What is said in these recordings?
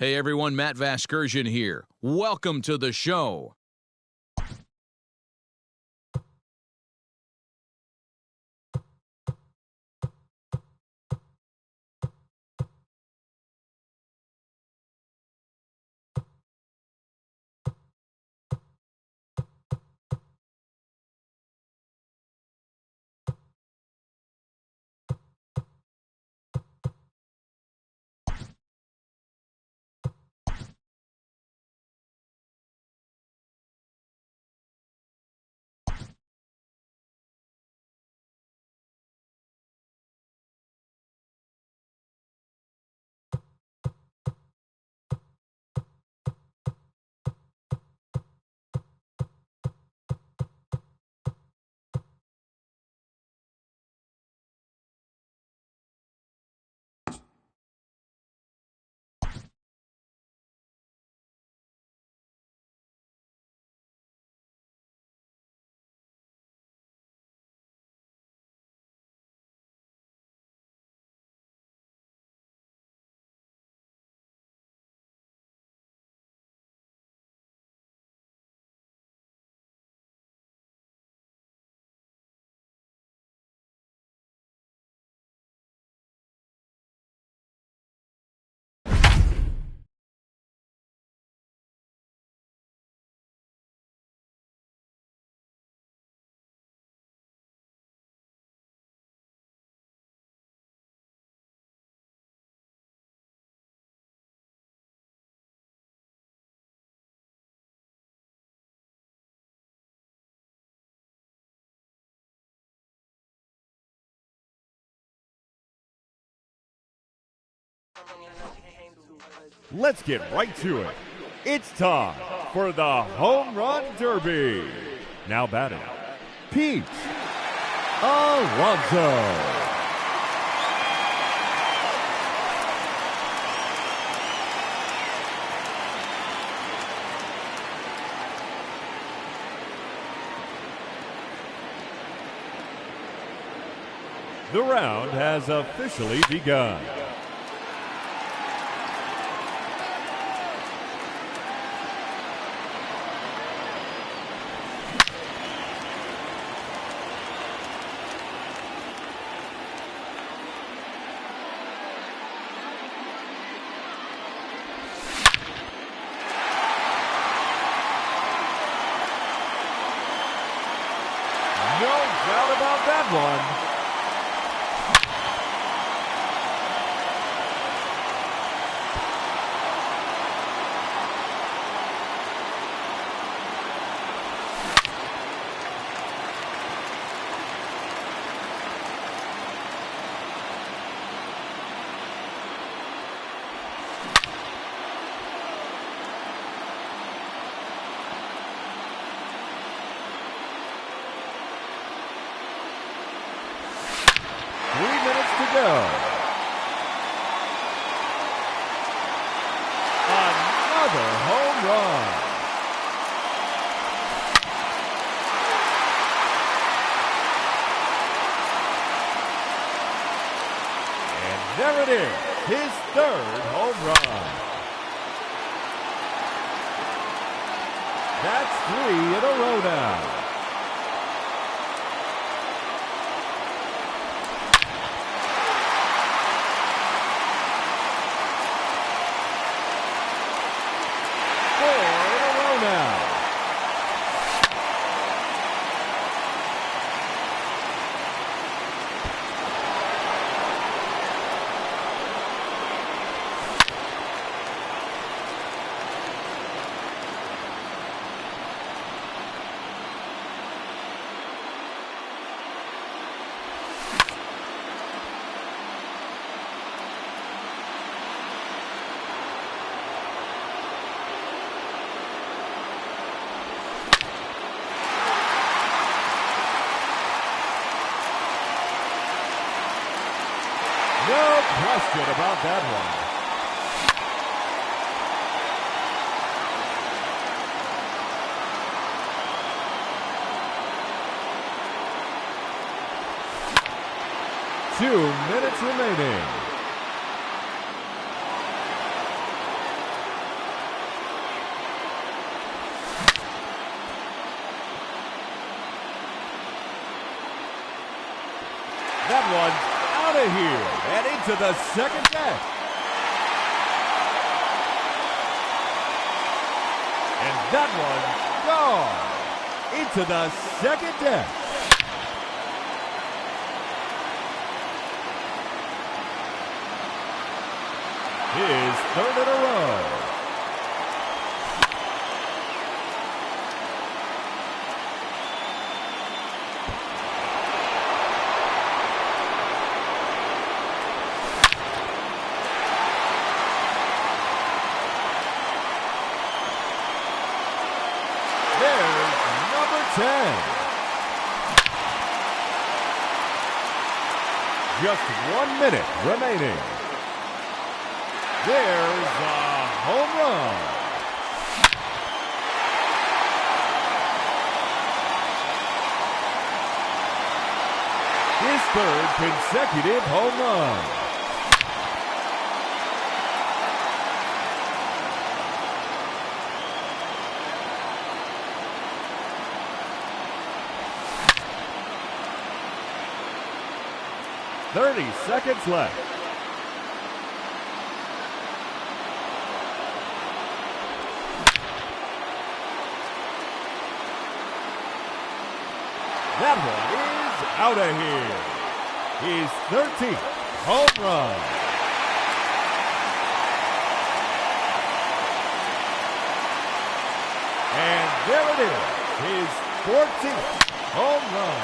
Hey everyone, Matt Vasgersian here. Welcome to the show. Let's get right to it. It's time for the Home Run Derby. Now batting, Pete Alonso. The round has officially begun. No doubt about that one. Go. Another home run. And there it is, his third home run. That's 3 in a row now. No question about that one. Two minutes remaining. That one's out of here and into the second deck. And that one's gone into the second deck. His third in a row. There's number 10. Just 1 minute remaining. There's a home run. His third consecutive home run. "30 seconds left. That one is out of here. His 13th home run. And there it is, his 14th home run.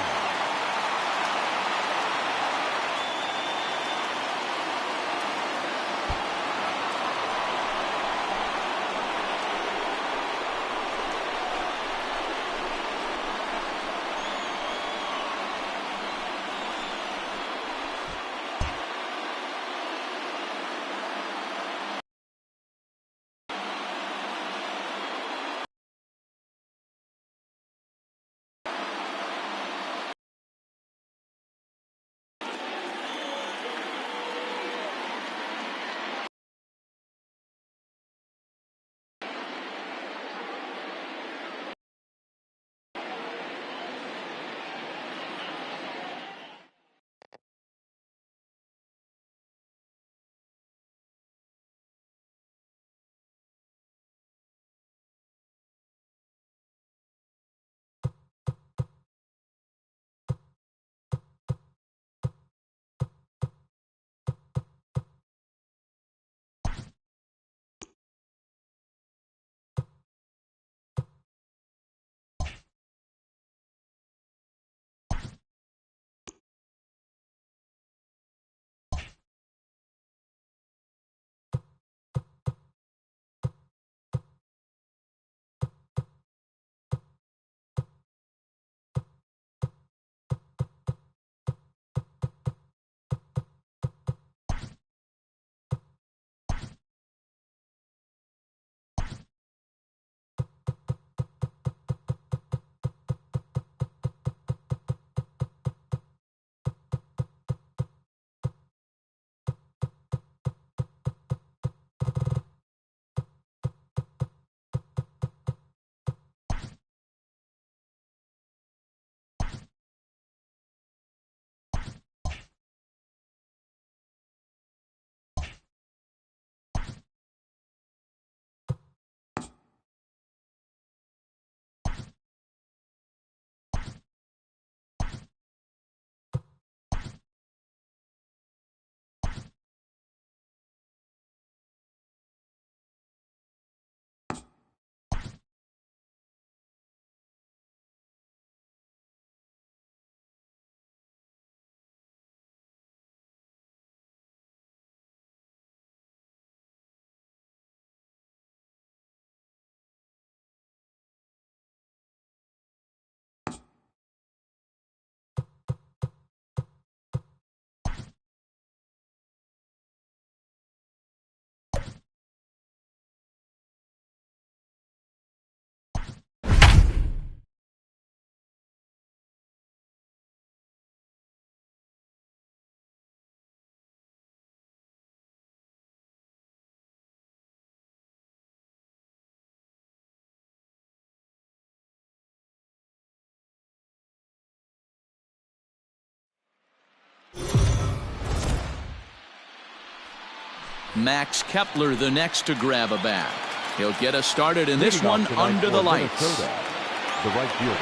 Max Kepler the next to grab a bat. He'll get us started in this one under the lights. The right fielder.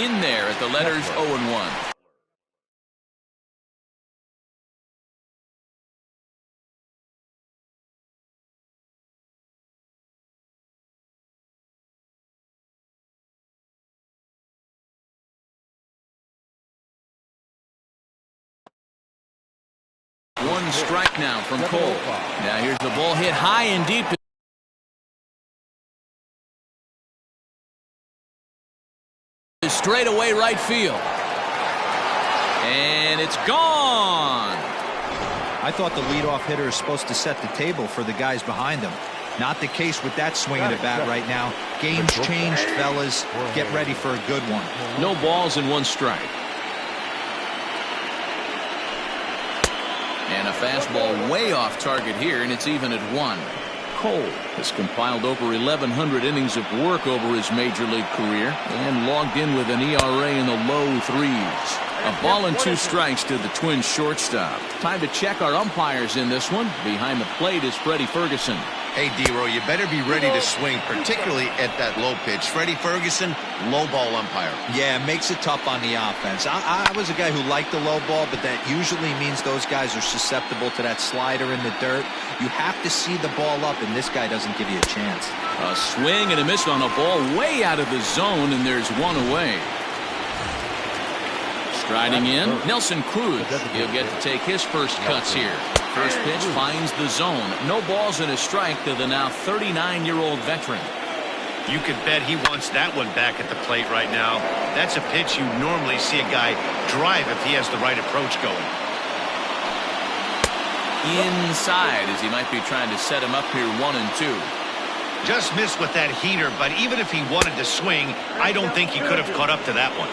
In there at the letters 0-1. One strike now from Cole. Now here's the ball hit high and deep. Straight away right field. And it's gone. I thought the leadoff hitter is supposed to set the table for the guys behind him. Not the case with that swing of the bat right now. Game's changed, fellas. Get ready for a good one. No balls and one strike. And a fastball way off target here, and it's even at 1. Cole has compiled over 1,100 innings of work over his major league career and logged in with an ERA in the low 3s. A ball and 2 strikes to the Twins shortstop. Time to check our umpires in this one. Behind the plate is Freddie Ferguson. Hey, D-Row, you better be ready to swing, particularly at that low pitch. Freddie Ferguson, low ball umpire. Yeah, it makes it tough on the offense. I was a guy who liked the low ball, but that usually means those guys are susceptible to that slider in the dirt. You have to see the ball up, and this guy doesn't give you a chance. A swing and a miss on a ball way out of the zone, and there's one away. Striding in, Nelson Cruz. He'll get to take his first cuts here. First pitch finds the zone. No balls and a strike to the now 39-year-old veteran. You could bet he wants that one back at the plate right now. That's a pitch you normally see a guy drive if he has the right approach going. Inside, as he might be trying to set him up here 1-2. Just missed with that heater, but even if he wanted to swing, I don't think he could have caught up to that one.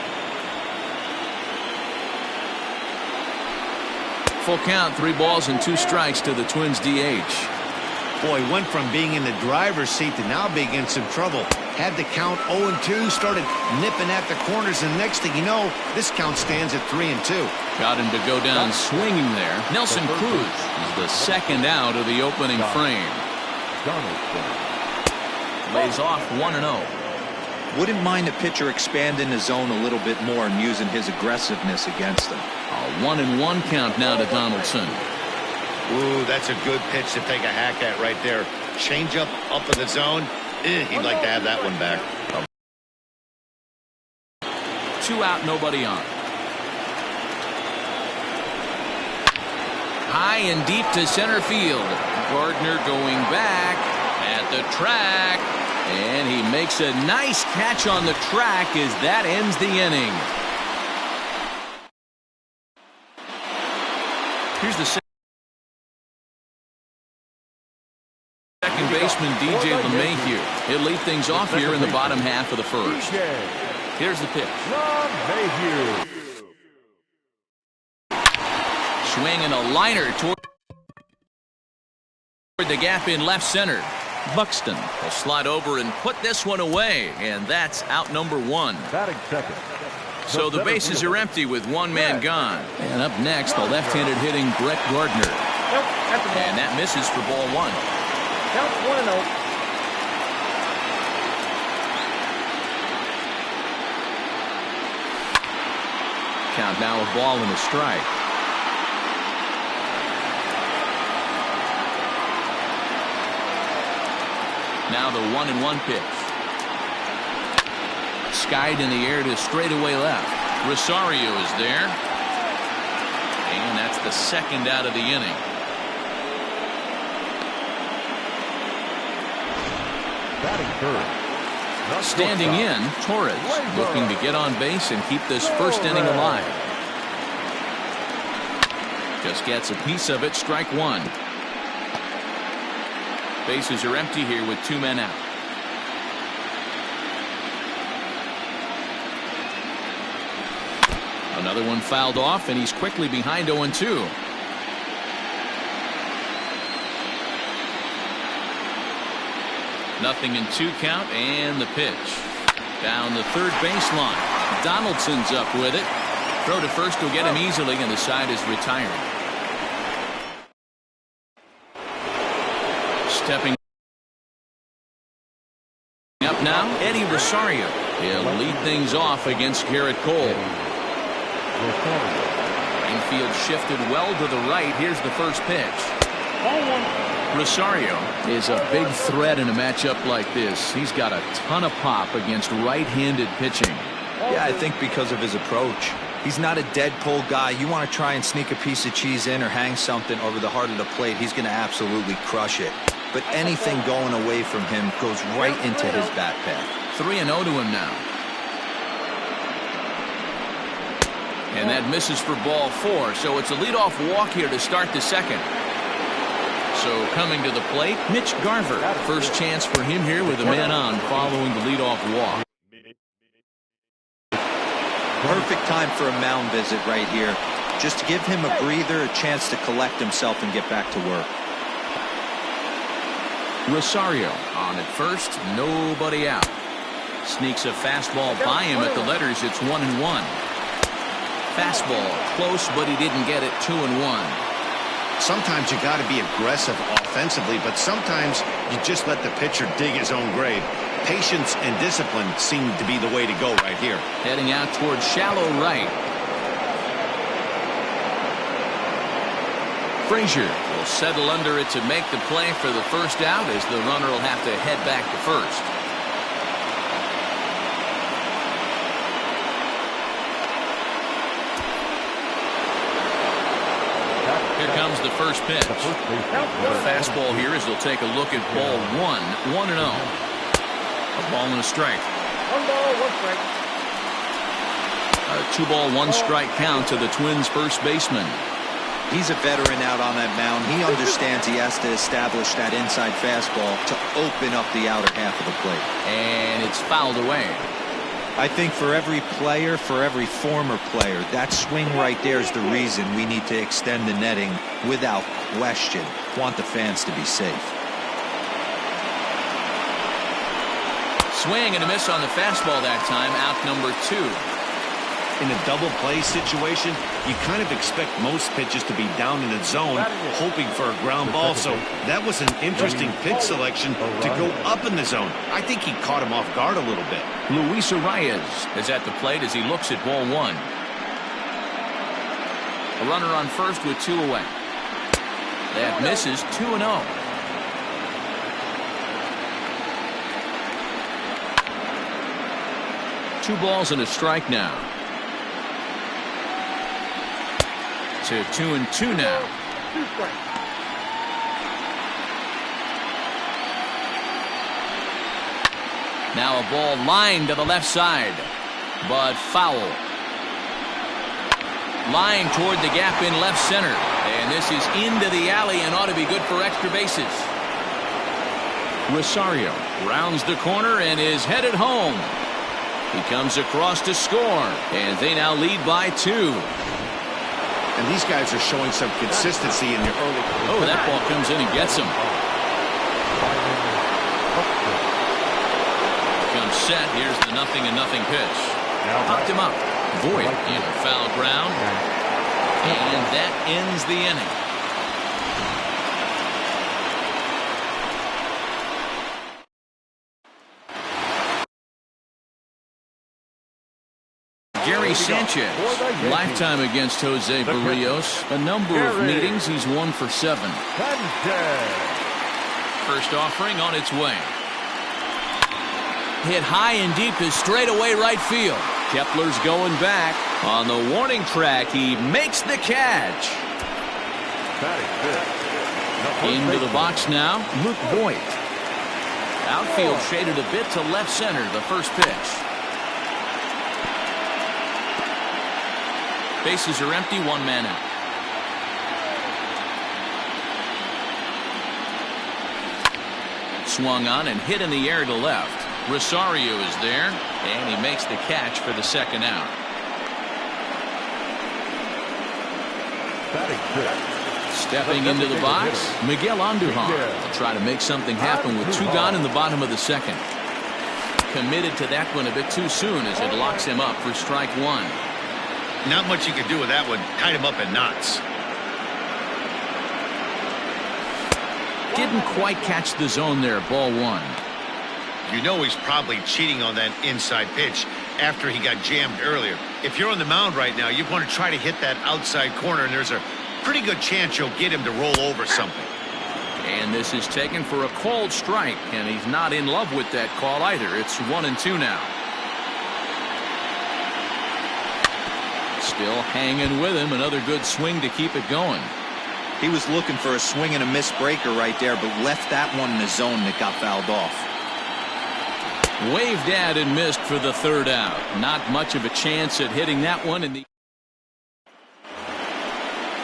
Full count, 3 balls and 2 strikes to the Twins DH. Boy, went from being in the driver's seat to now being in some trouble. Had the count 0-2, started nipping at the corners, and next thing you know, this count stands at 3-2. Got him to go down swinging there. Nelson Cruz is the second out of the opening frame. Lays off 1-0. Wouldn't mind the pitcher expanding the zone a little bit more and using his aggressiveness against them. A 1-1 count now to Donaldson. Ooh, that's a good pitch to take a hack at right there. Change up in the zone. He'd like to have that one back. 2 out, nobody on. High and deep to center field. Gardner going back at the track. And he makes a nice catch on the track as that ends the inning. Here's the second baseman, DJ LeMahieu. He'll lead things off here in the bottom half of the first. Here's the pitch. Swing and a liner toward the gap in left center. Buxton will slide over and put this one away, and that's out number 1. Batting second. So the bases are empty with one man gone. And up next, the left-handed hitting Brett Gardner. And that misses for ball 1. Count 1-0. Count now a ball and a strike. Now the 1-1 pitch. Skied in the air to straightaway left. Rosario is there. And that's the second out of the inning. Batting third. Standing in, Torres looking to get on base and keep this first inning alive. Just gets a piece of it, strike 1. Bases are empty here with 2 men out. Another one fouled off, and he's quickly behind 0-2. Nothing in 2 count, and the pitch. Down the third baseline. Donaldson's up with it. Throw to first will get him easily, and the side is retired. Stepping up now, Eddie Rosario. He'll lead things off against Garrett Cole. Infield shifted well to the right. Here's the first pitch. Rosario is a big threat in a matchup like this. He's got a ton of pop against right-handed pitching. Yeah, I think because of his approach. He's not a dead pull guy. You want to try and sneak a piece of cheese in or hang something over the heart of the plate, he's going to absolutely crush it. But anything going away from him goes right into his bat path. 3-0 to him now. And that misses for ball 4. So it's a leadoff walk here to start the second. So coming to the plate, Mitch Garver. First chance for him here with a man on following the leadoff walk. Perfect time for a mound visit right here. Just to give him a breather, a chance to collect himself and get back to work. Rosario on at first, nobody out. Sneaks a fastball by him at the letters. It's 1-1. Fastball close, but he didn't get it. 2-1. Sometimes you got to be aggressive offensively, but sometimes you just let the pitcher dig his own grave. Patience and discipline seem to be the way to go right here. Heading out towards shallow right. Frazier will settle under it to make the play for the first out, as the runner will have to head back to first. Here comes the first pitch. The fastball here as they'll take a look at ball 1. 1-0. A ball and a strike. 1 ball, 1 strike. A 2-ball, 1-strike count to the Twins' first baseman. He's a veteran out on that mound. He understands he has to establish that inside fastball to open up the outer half of the plate. And it's fouled away. I think for every player, for every former player, that swing right there is the reason we need to extend the netting without question. Want the fans to be safe. Swing and a miss on the fastball that time. Out number 2. In a double play situation, you kind of expect most pitches to be down in the zone, hoping for a ground ball. So that was an interesting pitch selection to go up in the zone. I think he caught him off guard a little bit. Luis Arias is at the plate as he looks at ball 1. A runner on first with 2 away. That misses. 2-0. Two balls and a strike now. To 2-2 now. 2 strikes. Now a ball lined to the left side, but foul. Line toward the gap in left center, and this is into the alley and ought to be good for extra bases. Rosario rounds the corner and is headed home. He comes across to score, and they now lead by 2. And these guys are showing some consistency in the early. Oh, that ball comes in and gets him. Comes set. Here's the 0-0 pitch. Popped him up. Void into foul ground. And that ends the inning. Gary Sanchez, lifetime against Jose Barrios. A number of meetings, he's 1 for 7. First offering on its way. Hit high and deep to straightaway right field. Kepler's going back. On the warning track, he makes the catch. Into the box now, Luke Voigt. Outfield shaded a bit to left center, the first pitch. Bases are empty, 1 man out. Swung on and hit in the air to left. Rosario is there, and he makes the catch for the second out. Stepping into the box, Miguel Andujar will try to make something happen with 2 gone in the bottom of the second. Committed to that one a bit too soon as it locks him up for strike 1. Not much you can do with that one. Tied him up in knots. didn't quite catch the zone there. Ball one. You know he's probably cheating on that inside pitch after he got jammed earlier. If you're on the mound right now, you want to try to hit that outside corner, and there's a pretty good chance you'll get him to roll over something. And this is taken for a called strike, and he's not in love with that call either. It's 1-2 now. Still hanging with him. Another good swing to keep it going. He was looking for a swing and a miss breaker right there, but left that one in the zone that got fouled off. Waved at and missed for the third out. Not much of a chance at hitting that one.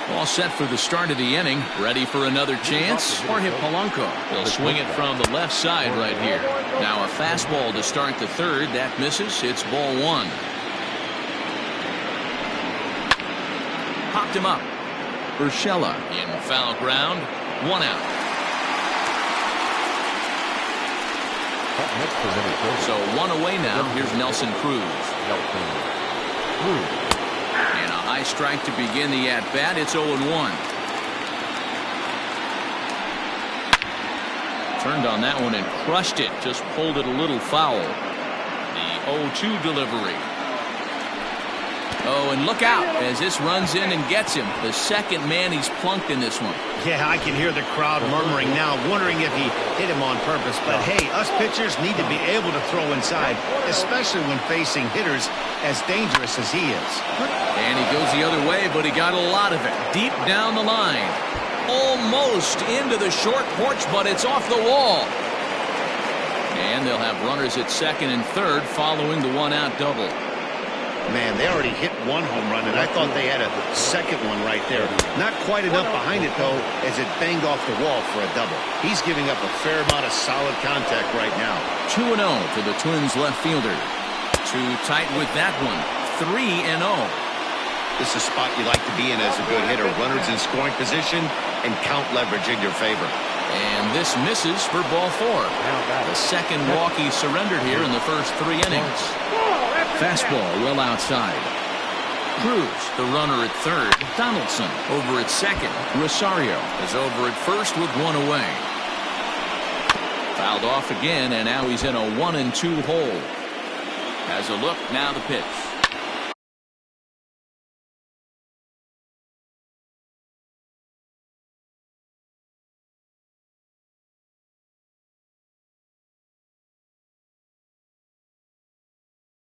All set for the start of the inning. Ready for another chance. Jorge Polanco will swing it from the left side right here. Now a fastball to start the third. That misses. It's ball one. Popped him up. Urshela in foul ground. 1 out. So 1 away now. Here's Nelson Cruz. And a high strike to begin the at-bat. It's 0-1. Turned on that one and crushed it. Just pulled it a little foul. The 0-2 delivery. Oh, and look out as this runs in and gets him. The second man he's plunked in this one. Yeah, I can hear the crowd murmuring now, wondering if he hit him on purpose. But hey, us pitchers need to be able to throw inside, especially when facing hitters as dangerous as he is. And he goes the other way, but he got a lot of it. Deep down the line. Almost into the short porch, but it's off the wall. And they'll have runners at second and third following the 1-out double. Man, they already hit one home run, and I thought they had a second one right there. Not quite enough behind it, though, as it banged off the wall for a double. He's giving up a fair amount of solid contact right now. 2-0 for the Twins left fielder. Too tight with that one. 3-0. This is a spot you like to be in as a good hitter. Runners in scoring position and count leverage in your favor. And this misses for ball 4. The second walk he surrendered here in the first 3 innings. Fastball well outside. Cruz, the runner at third. Donaldson over at second. Rosario is over at first with 1 away. Fouled off again, and now he's in a 1-2 hole. Has a look, now the pitch.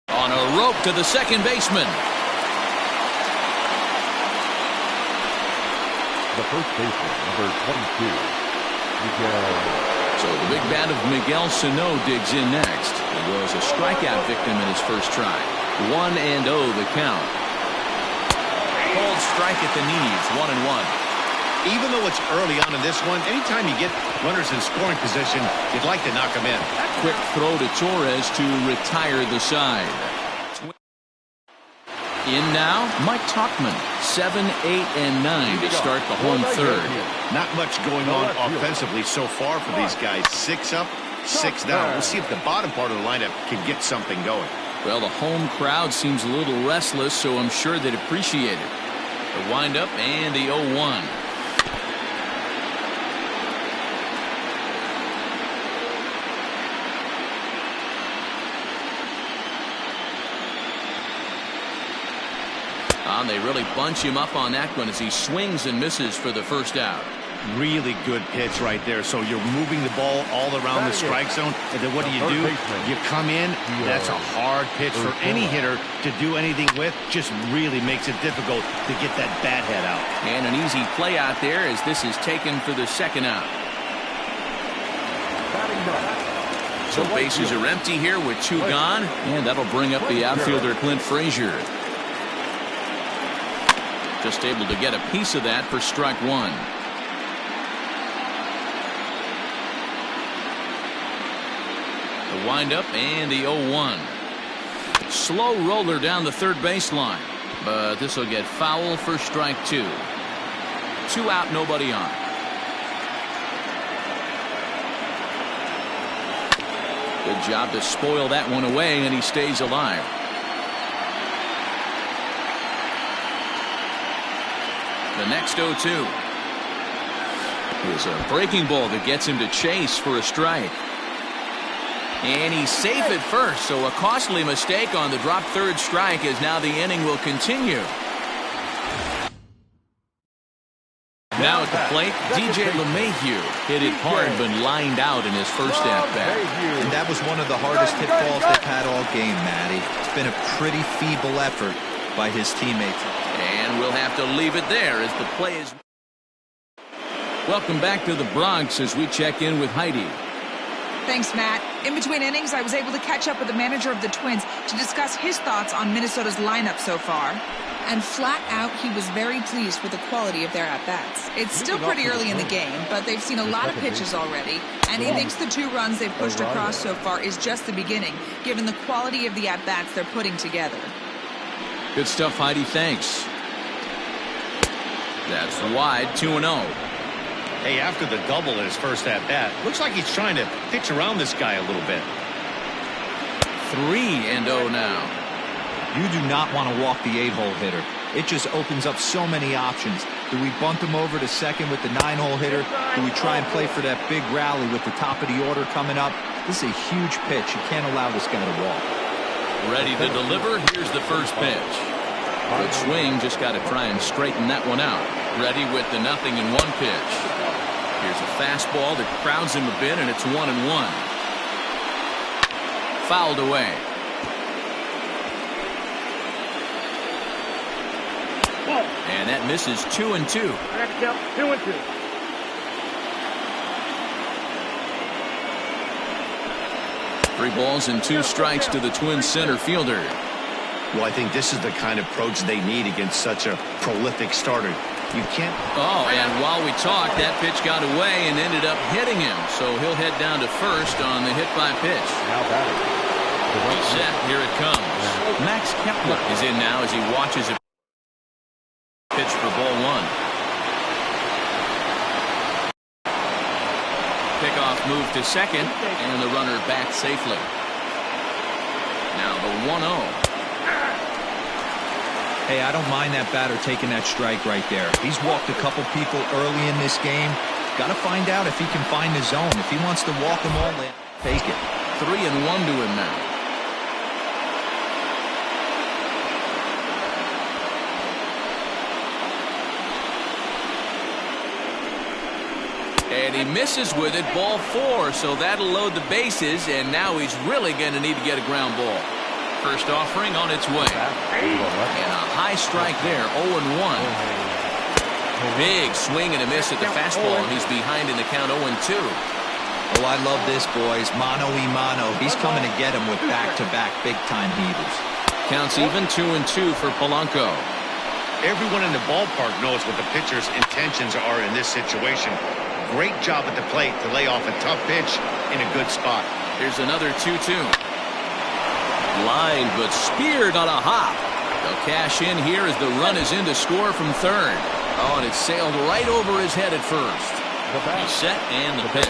On a rope to the second baseman. The first baseman, number 22, Miguel. So the big bat of Miguel Sano digs in next. He was a strikeout victim in his first try. 1-0 the count. Cold strike at the knees. 1-1. Even though it's early on in this one, anytime you get runners in scoring position, you'd like to knock them in. Quick throw to Torres to retire the side. In now, Mike Tauchman. 7, 8, and 9 to start the home third. Not much going on offensively so far for these guys. 6 up, 6 down. We'll see if the bottom part of the lineup can get something going. Well, the home crowd seems a little restless, so I'm sure they'd appreciate it. The windup and the 0-1. They really bunch him up on that one as he swings and misses for the first out. Really good pitch right there. So you're moving the ball all around the strike zone, and then what do? You come in. That's a hard pitch for any hitter to do anything with. Just really makes it difficult to get that bat head out. And an easy play out there as this is taken for the second out. So bases are empty here with 2 gone, and that'll bring up the outfielder Clint Frazier. Just able to get a piece of that for strike 1. The windup and the 0-1. Slow roller down the third baseline, but this will get foul for strike 2. 2 out, nobody on. Good job to spoil that one away, and he stays alive. The next 0-2. Here's a breaking ball that gets him to chase for a strike. And he's safe at first, so a costly mistake on the drop third strike as now the inning will continue. Now at the plate, DJ LeMahieu hit it hard but lined out in his first at-bat. And that was one of the hardest hit balls they've had all game, Matty. It's been a pretty feeble effort by his teammates. And we'll have to leave it there as the play is... Welcome back to the Bronx as we check in with Heidi. Thanks, Matt. In between innings, I was able to catch up with the manager of the Twins to discuss his thoughts on Minnesota's lineup so far. And flat out, he was very pleased with the quality of their at-bats. It's still pretty early in the game, but they've seen a lot of pitches already, and he thinks the 2 runs they've pushed across so far is just the beginning, given the quality of the at-bats they're putting together. Good stuff, Heidi. Thanks. That's wide, 2-0. Hey, after the double in his first at-bat, looks like he's trying to pitch around this guy a little bit. 3-0 now. You do not want to walk the 8-hole hitter. It just opens up so many options. Do we bunt him over to second with the 9-hole hitter? Do we try and play for that big rally with the top of the order coming up? This is a huge pitch. You can't allow this guy to walk. Ready to deliver. Here's the first pitch. Good swing. Just got to try and straighten that one out. Ready with the 0-1 pitch. Here's a fastball that crowds him a bit, and it's 1-1. Fouled away. And that misses 2-2. 2-2. 3 balls and 2 strikes to the Twins center fielder. Well, I think this is the kind of approach they need against such a prolific starter. You can't... Oh, and while we talked, that pitch got away and ended up hitting him. So he'll head down to first on the hit by pitch. Now batting. He's set. Here it comes. Max Kepler is in now as he watches it pitch for ball 1. Pickoff move to second, and the runner back safely. Now the 1-0. Hey, I don't mind that batter taking that strike right there. He's walked a couple people early in this game. Got to find out if he can find the zone. If he wants to walk them all in, take it. 3-1 to him now. And he misses with it, ball 4, so that'll load the bases, and now he's really going to need to get a ground ball. First offering on its way. And a high strike there, 0-1. Big swing and a miss at the fastball, and he's behind in the count 0-2. Oh, I love this, boys. Mano y mano. He's coming to get him with back-to-back big-time heaters. Counts even 2-2 for Polanco. Everyone in the ballpark knows what the pitcher's intentions are in this situation. Great job at the plate to lay off a tough pitch in a good spot. Here's another 2-2. Line, but speared on a hop. They'll cash in here as the run is in to score from third. Oh, and it sailed right over his head at first. He's set, and the pitch.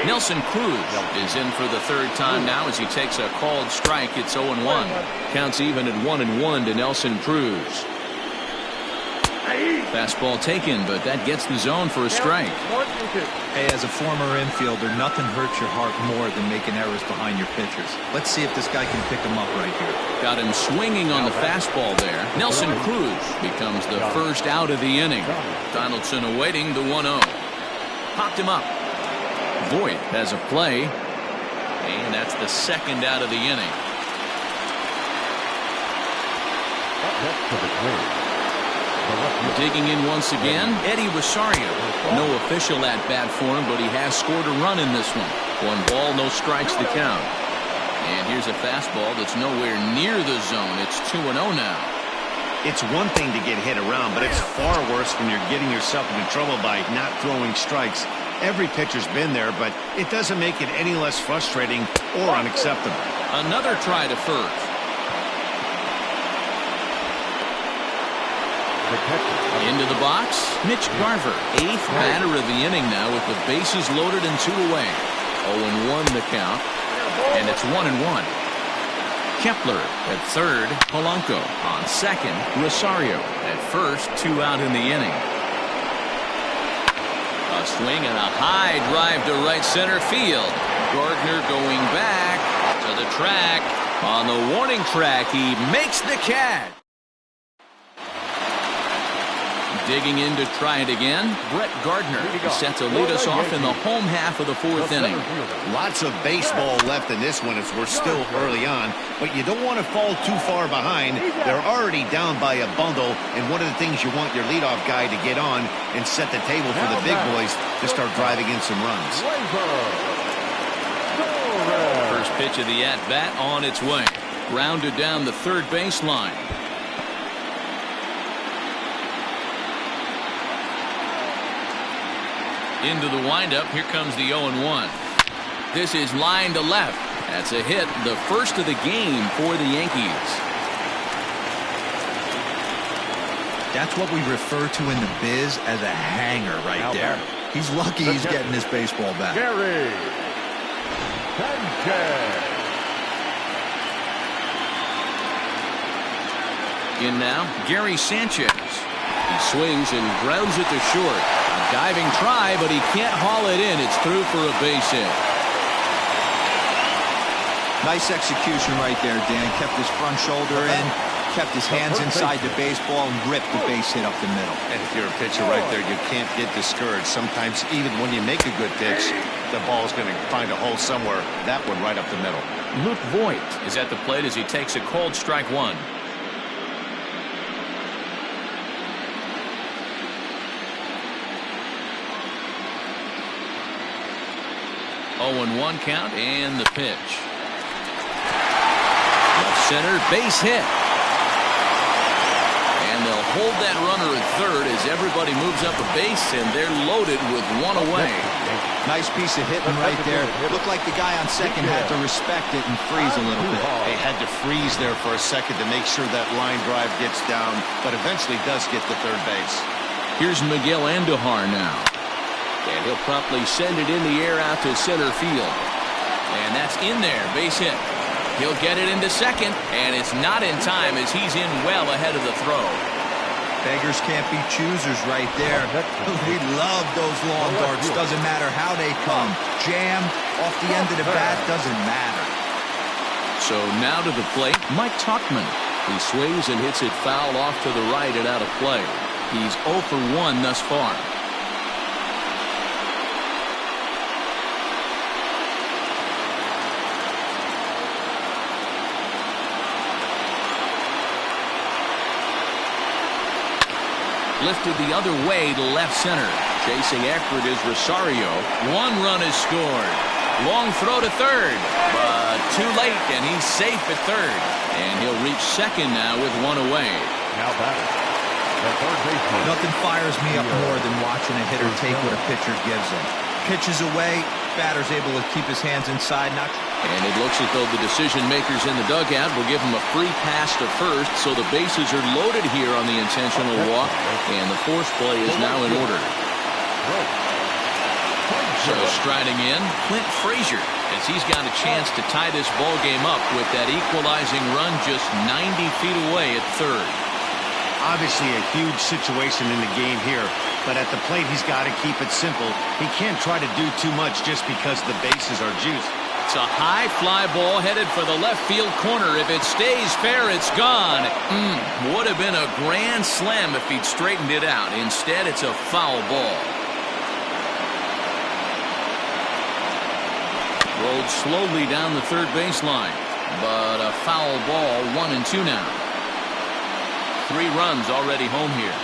Nelson Cruz is in for the 3rd time now as he takes a called strike. It's 0-1. Counts even at 1-1 to Nelson Cruz. Fastball taken, but that gets the zone for a strike. Hey, as a former infielder, nothing hurts your heart more than making errors behind your pitchers. Let's see if this guy can pick them up right here. Got him swinging on the fastball there. Nelson Cruz becomes the first out of the inning. Donaldson awaiting the 1-0. Popped him up. Voit has a play, and that's the 2nd out of the inning. Digging in once again, Eddie Rosario. No official at-bat for him, but he has scored a run in this one. 1 ball, no strikes to count. And here's a fastball that's nowhere near the zone. It's 2-0 now. It's one thing to get hit around, but it's far worse when you're getting yourself into trouble by not throwing strikes. Every pitcher's been there, but it doesn't make it any less frustrating or unacceptable. Another try to first. Into the box, Mitch Garver, 8th batter of the inning now with the bases loaded and 2 away. 0-1 the count, and it's 1-1. Kepler at 3rd, Polanco on 2nd, Rosario at 1st, 2 out in the inning. A swing and a high drive to right center field. Gardner going back to the track. On the warning track, he makes the catch. Digging in to try it again, Brett Gardner is set to lead us off in the home half of the fourth inning. Lots of baseball left in this one as we're still early on, but you don't want to fall too far behind. They're already down by a bundle, and one of the things you want your leadoff guy to get on and set the table for the big boys to start driving in some runs. First pitch of the at-bat on its way. Grounded down the third baseline. Into the windup. Here comes the 0-1. This is line to left. That's a hit, the first of the game for the Yankees. That's what we refer to in the biz as a hanger right there. He's lucky he's getting his baseball back. Gary In now, Gary Sanchez. He swings and grounds it to short. A diving try, but he can't haul it in. It's through for a base hit. Nice execution right there, Dan. Kept his front shoulder in, kept his hands inside the baseball, and ripped the base hit up the middle. And if you're a pitcher right there, you can't get discouraged. Sometimes even when you make a good pitch, the ball's going to find a hole somewhere. That one right up the middle. Luke Voigt is at the plate as he takes a cold strike one. 0-1 count and the pitch. Left center, base hit. And they'll hold that runner at third as everybody moves up a base, and they're loaded with one away. Nice piece of hitting right there. Looked like the guy on second had to respect it and freeze a little bit. They had to freeze there for a second to make sure that line drive gets down, but eventually does get to third base. Here's Miguel Andujar now. And he'll promptly send it in the air out to center field. And that's in there, base hit. He'll get it into second, and it's not in time as he's in well ahead of the throw. Beggars can't be choosers right there. We love those long darts. Doesn't matter how they come. Jammed, off the end of the bat, doesn't matter. So now to the plate, Mike Tauchman. He swings and hits it foul off to the right and out of play. He's 0 for 1 thus far. Lifted the other way to left center. Chasing after it is Rosario. One run is scored. Long throw to third, but too late, and he's safe at third. And he'll reach second now with one away. Now batting, the third baseman. Nothing fires me up more than watching a hitter take what a pitcher gives him. Pitches away, batter's able to keep his hands inside. And it looks as though the decision makers in the dugout will give him a free pass to first, so the bases are loaded here on the intentional walk, and the force play is now in order. So striding in, Clint Frazier, as he's got a chance to tie this ball game up with that equalizing run just 90 feet away at third. Obviously a huge situation in the game here, but at the plate he's got to keep it simple. He can't try to do too much just because the bases are juiced. It's a high fly ball headed for the left field corner. If it stays fair, it's gone. Would have been a grand slam if he'd straightened it out. Instead, it's a foul ball. Rolled slowly down the third baseline, but a foul ball, 1-2 now. 3 runs already home here.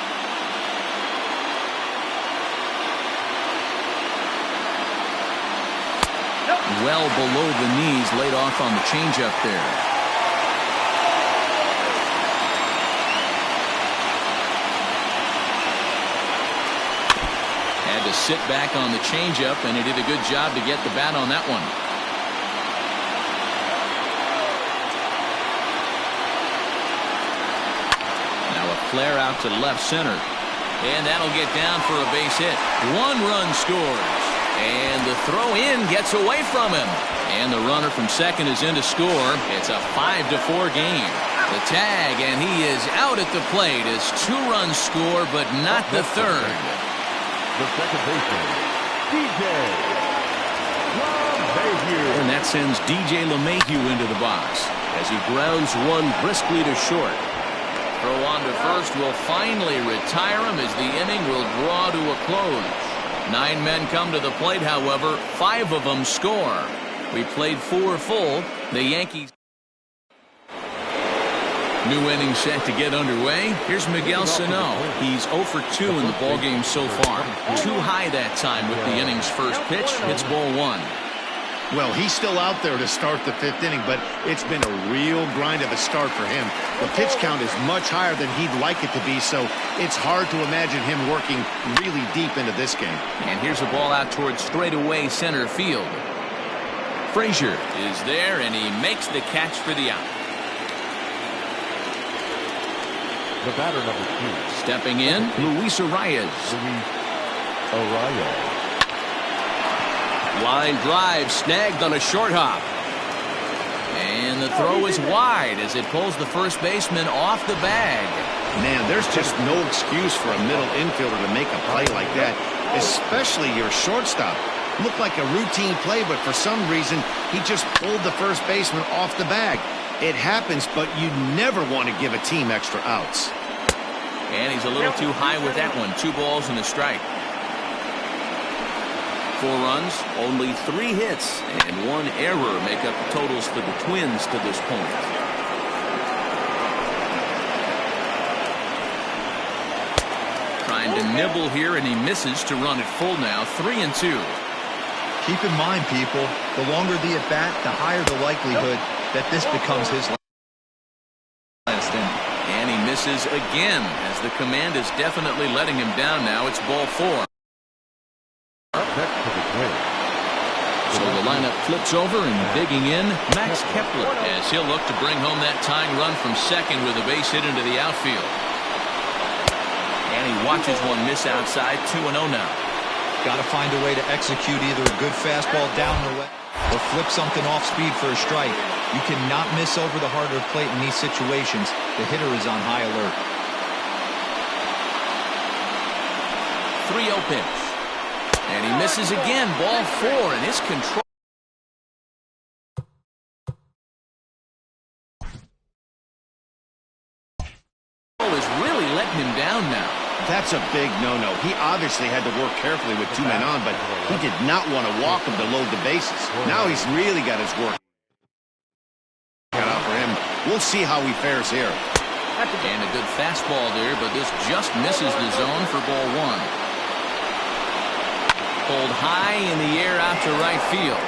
Well below the knees, laid off on the changeup there. Had to sit back on the changeup, and he did a good job to get the bat on that one. Now a flare out to left center, and that'll get down for a base hit. 1 run scores. And the throw in gets away from him. And the runner from second is in to score. It's a 5-4 game. The tag, and he is out at the plate as 2 runs score, but not the third. The second baseman, DJ LeMahieu. And that sends DJ LeMahieu into the box as he grounds one briskly to short. Throw on to first will finally retire him as the inning will draw to a close. 9 men come to the plate, however, 5 of them score. We played 4 full. The Yankees. New inning set to get underway. Here's Miguel Sano. He's 0 for 2 in the ballgame so far. Too high that time with the inning's first pitch. It's ball 1. Well, he's still out there to start the 5th inning, but it's been a real grind of a start for him. The pitch count is much higher than he'd like it to be, so it's hard to imagine him working really deep into this game. And here's a ball out towards straightaway center field. Frazier is there, and he makes the catch for the out. The batter, number 2. Stepping in, Luis Arias. Line drive snagged on a short hop. And the throw is wide as it pulls the first baseman off the bag. Man, there's just no excuse for a middle infielder to make a play like that, especially your shortstop. Looked like a routine play, but for some reason, he just pulled the first baseman off the bag. It happens, but you never want to give a team extra outs. And he's a little too high with that one. 2 balls and a strike. 4 runs, only 3 hits, and 1 error make up the totals for the Twins to this point. Trying to nibble here, and he misses to run it full now. 3-2. Keep in mind, people, the longer the at-bat, the higher the likelihood that this becomes his last inning. And he misses again as the command is definitely letting him down now. It's ball 4. Up next to the Twins. So the lineup flips over, and digging in, Max Kepler, as he'll look to bring home that tying run from second with a base hit into the outfield. And he watches one miss outside. 2-0 now. Got to find a way to execute either a good fastball down the way or flip something off speed for a strike. You cannot miss over the heart of the plate in these situations. The hitter is on high alert. 3-0 pitch. And he misses again. Ball 4, and his control is really letting him down now. That's a big no-no. He obviously had to work carefully with 2 men on, but he did not want to walk him to load the bases. Now he's really got his work cut out for him. We'll see how he fares here. And a good fastball there, but this just misses the zone for ball 1. Pulled high in the air out to right field.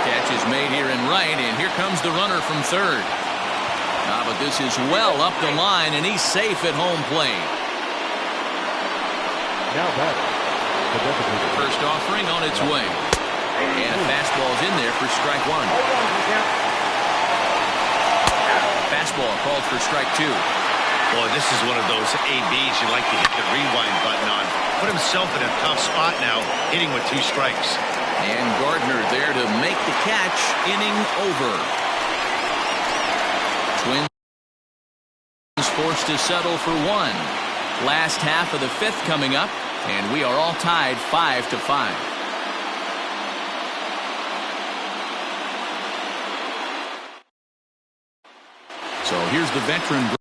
Catch is made here in right, and here comes the runner from third. But this is well up the line, and he's safe at home plate. Now batting. The designated First offering on its way. And a fastball's in there for strike 1. Fastball called for strike 2. Boy, this is one of those ABs you'd like to hit the rewind button on. Put himself in a tough spot now, hitting with 2 strikes. And Gardner there to make the catch. Inning over. Twins forced to settle for 1. Last half of the 5th coming up, and we are all tied 5-5. So here's the veteran.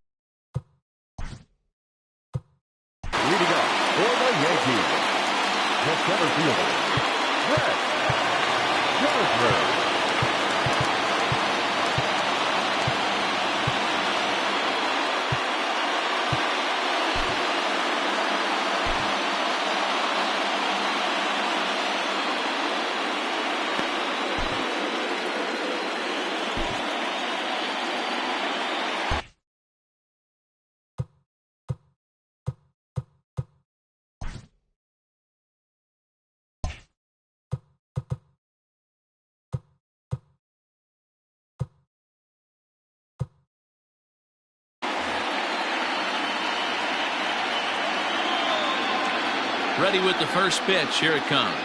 leading up for the Yankees. The center fielder, Brett Gardner. Ready with the first pitch. Here it comes.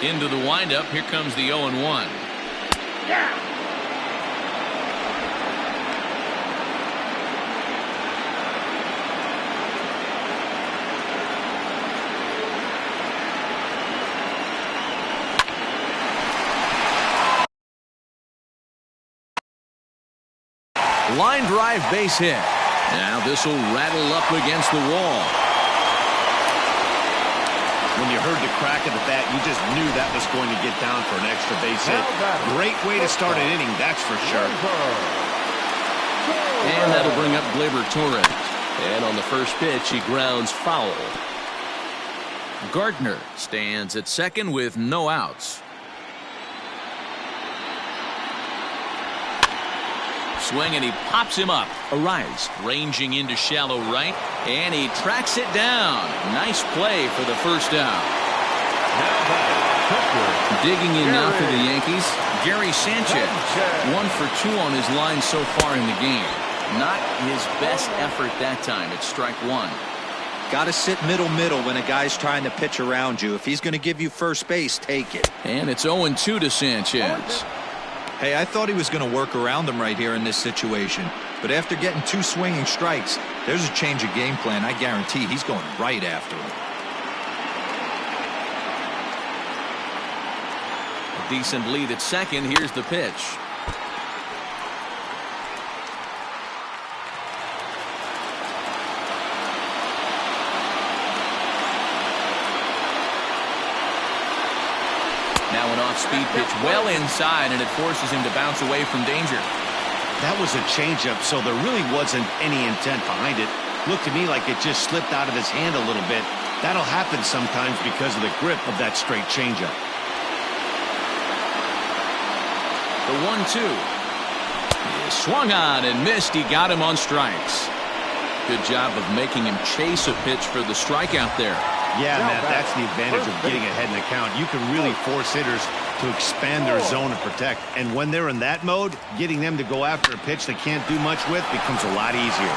Into the windup. Here comes the 0-1. Line drive base hit. Now this will rattle up against the wall. When you heard the crack of the bat, you just knew that was going to get down for an extra base hit. Great way to start an inning, that's for sure. And that'll bring up Gleyber Torres. And on the first pitch, he grounds foul. Gardner stands at second with no outs. Swing, and he pops him up. Arise, ranging into shallow right, and he tracks it down. Nice play for the first out. Digging in now for the Yankees, Gary Sanchez. 1 for 2 on his line so far in the game. Not his best effort that time. It's strike one. Got to sit middle when a guy's trying to pitch around you. If he's going to give you first base, take it. And it's 0-2 to Sanchez. Hey, I thought he was going to work around him right here in this situation. But after getting 2 swinging strikes, there's a change of game plan. I guarantee he's going right after him. A decent lead at second. Here's the pitch. Now an off-speed pitch well inside, and it forces him to bounce away from danger. That was a changeup, so there really wasn't any intent behind it. Looked to me like it just slipped out of his hand a little bit. That'll happen sometimes because of the grip of that straight changeup. The 1-2. He swung on and missed. He got him on strikes. Good job of making him chase a pitch for the strikeout there. Yeah, Matt, that's the advantage of getting ahead in the count. You can really force hitters to expand their zone and protect. And when they're in that mode, getting them to go after a pitch they can't do much with becomes a lot easier.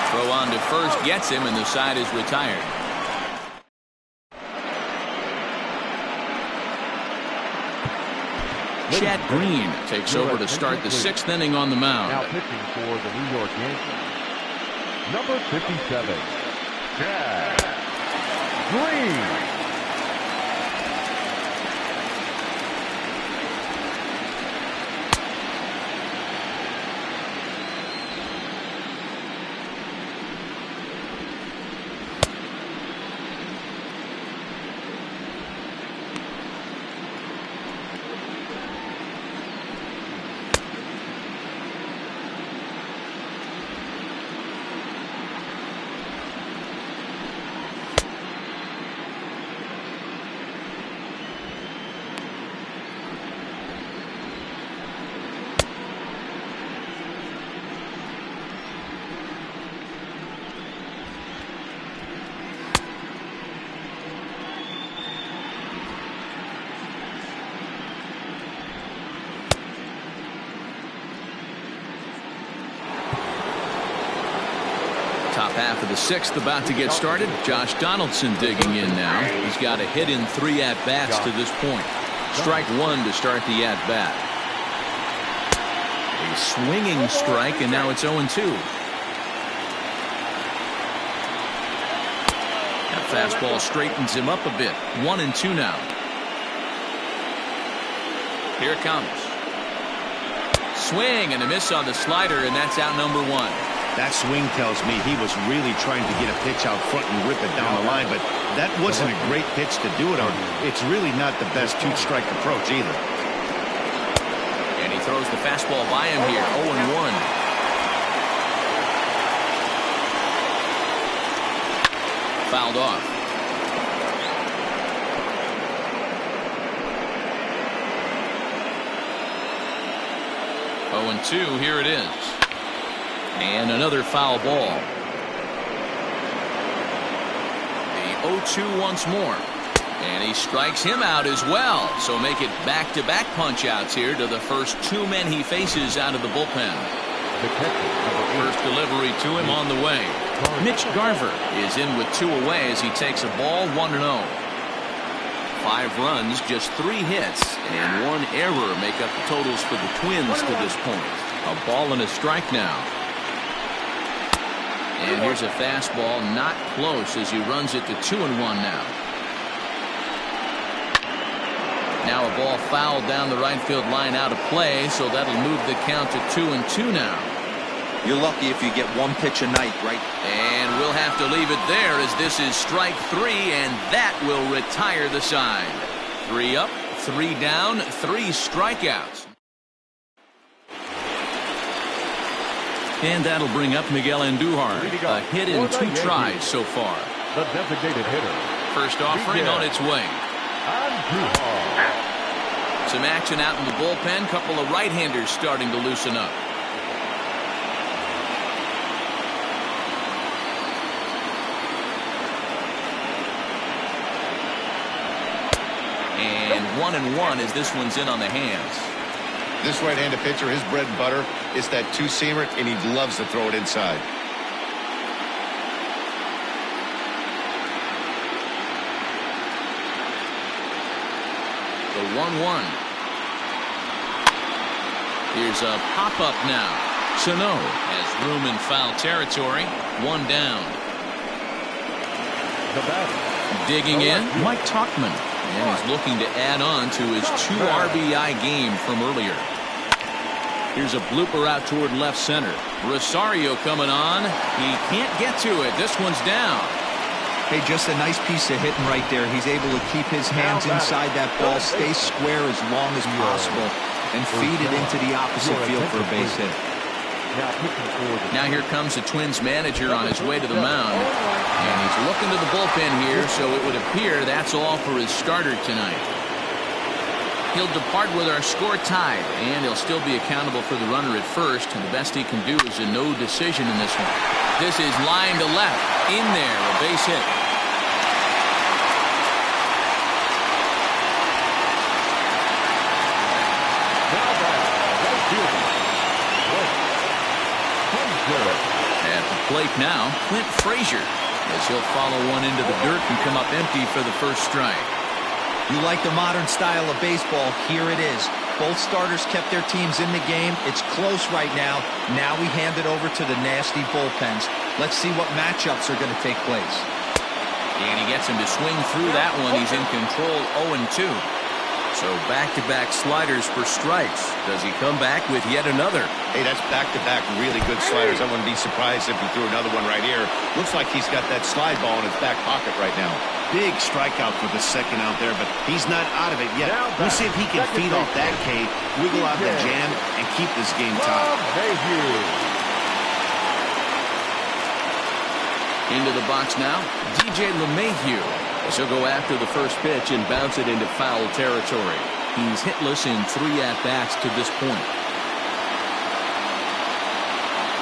Throw on to first gets him, and the side is retired. Chad Green takes over to start the 6th inning on the mound. Now pitching for the New York Yankees, number 57, Chad Green. Top half of the 6th about to get started. Josh Donaldson digging in now. He's got a hit in 3 at-bats to this point. Strike 1 to start the at-bat. A swinging strike, and now it's 0-2. That fastball straightens him up a bit. 1-2 now. Here it comes. Swing and a miss on the slider, and that's out number 1. That swing tells me he was really trying to get a pitch out front and rip it down the line, but that wasn't a great pitch to do it on. It's really not the best 2-strike approach either. And he throws the fastball by him here. 0-1. Fouled off. Oh, and 2. Here it is. And another foul ball. The 0-2 once more. And he strikes him out as well. So make it back-to-back punch-outs here to the first 2 men he faces out of the bullpen. First delivery to him on the way. Mitch Garver is in with 2 away as he takes a ball 1-0. 5 runs, just 3 hits, and 1 error make up the totals for the Twins to this point. A ball and a strike now. And here's a fastball not close as he runs it to 2-1 now. Now a ball fouled down the right field line out of play, so that'll move the count to 2-2 now. You're lucky if you get 1 pitch a night, right? And we'll have to leave it there as this is strike 3, and that will retire the side. 3 up, 3 down, 3 strikeouts. And that'll bring up Miguel Andujar. A hit in 2 tries so far. The designated hitter. First offering on its way. Some action out in the bullpen. Couple of right-handers starting to loosen up. And 1-1 as this one's in on the hands. This right-handed pitcher, his bread and butter is that two-seamer, and he loves to throw it inside. The 1-1. Here's a pop-up now. Sano has room in foul territory. 1 down. The batter. Digging in, Mike Tauchman. And he's looking to add on to his 2 RBI game from earlier. Here's a blooper out toward left center. Rosario coming on. He can't get to it. This one's down. Hey, just a nice piece of hitting right there. He's able to keep his hands inside that ball, stay square as long as possible, and feed it into the opposite field for a base hit. Now here comes the Twins manager on his way to the mound. And he's looking to the bullpen here, so it would appear that's all for his starter tonight. He'll depart with our score tied, and he'll still be accountable for the runner at first, and the best he can do is a no decision in this one. This is line to left. In there, a base hit. At the plate now, Clint Frazier, as he'll follow one into the dirt and come up empty for the first strike. You like the modern style of baseball, here it is. Both starters kept their teams in the game. It's close right now. Now we hand it over to the nasty bullpens. Let's see what matchups are going to take place. And he gets him to swing through that one. He's in control 0-2. So back-to-back sliders for strikes. Does he come back with yet another? Hey, that's back-to-back really good sliders. I wouldn't be surprised if he threw another one right here. Looks like he's got that slide ball in his back pocket right now. Big strikeout for the second out there, but he's not out of it yet. We'll see if he can feed off that K, wiggle out the jam, and keep this game tied. Into the box now, DJ LeMahieu. As he'll go after the first pitch and bounce it into foul territory. He's hitless in 3 at-bats to this point.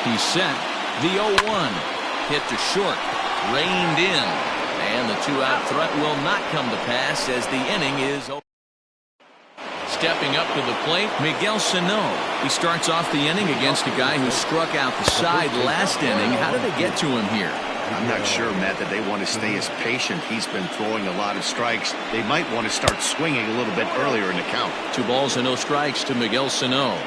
He's set. The 0-1. Hit to short. Reined in. And the 2-out threat will not come to pass as the inning is over. Stepping up to the plate, Miguel Sano. He starts off the inning against a guy who struck out the side last inning. How did they get to him here? I'm not sure, Matt, that they want to stay as patient. He's been throwing a lot of strikes. They might want to start swinging a little bit earlier in the count. 2 balls and no strikes to Miguel Sano.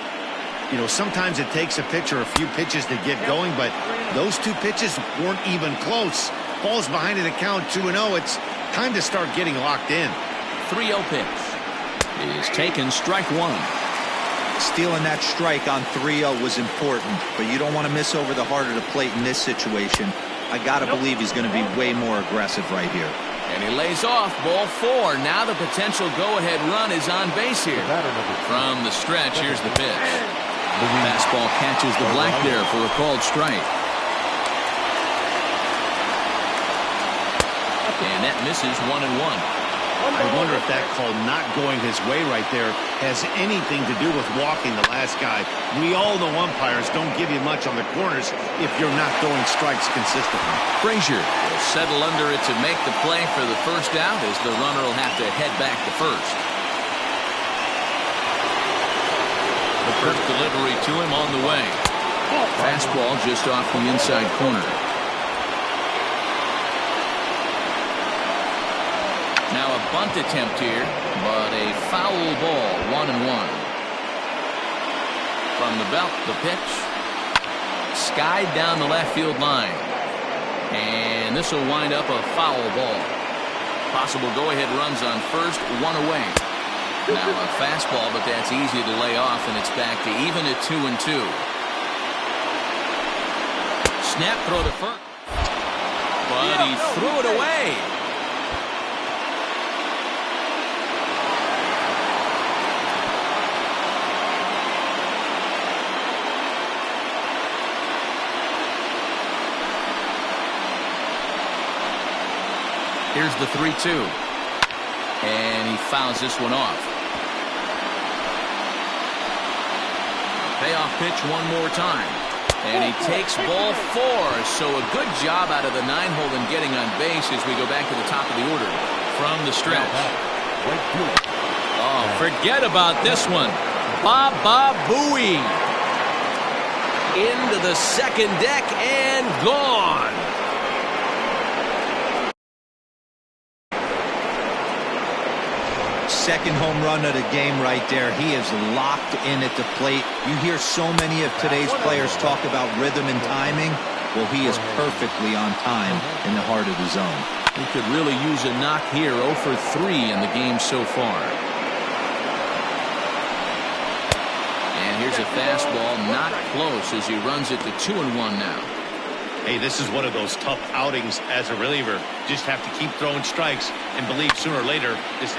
You know, sometimes it takes a pitcher a few pitches to get going, but those 2 pitches weren't even close. Ball's behind in the count 2-0. It's time to start getting locked in. 3-0 pitch is taken, strike 1. Stealing that strike on 3-0 was important, but you don't want to miss over the heart of the plate in this situation. I got to believe he's going to be way more aggressive right here. And he lays off, ball 4. Now the potential go-ahead run is on base here. From the stretch, here's the pitch. The fastball catches the black there for a called strike. And that misses 1-1. I wonder if that call not going his way right there has anything to do with walking the last guy. We all know umpires don't give you much on the corners if you're not throwing strikes consistently. Frazier will settle under it to make the play for the first out as the runner will have to head back to first. The first delivery to him on the way. Fastball just off the inside corner. Now a bunt attempt here, but a foul ball, 1-1. From the belt, the pitch. Skied down the left field line. And this will wind up a foul ball. Possible go-ahead runs on first, one away. Now a fastball, but that's easy to lay off, and it's back to even at 2-2. Snap throw to first. But he threw it away. Here's the 3-2. And he fouls this one off. Payoff pitch one more time. And he takes ball 4. So a good job out of the 9-hole in getting on base as we go back to the top of the order. From the stretch. Oh, forget about this one. Baba Booey. Into the second deck and gone. Second home run of the game right there. He is locked in at the plate. You hear so many of today's players talk about rhythm and timing. Well, he is perfectly on time in the heart of the zone. He could really use a knock here. 0 for 3 in the game so far. And here's a fastball, not close as he runs it to 2-1 now. Hey, this is one of those tough outings as a reliever. Just have to keep throwing strikes and believe sooner or later this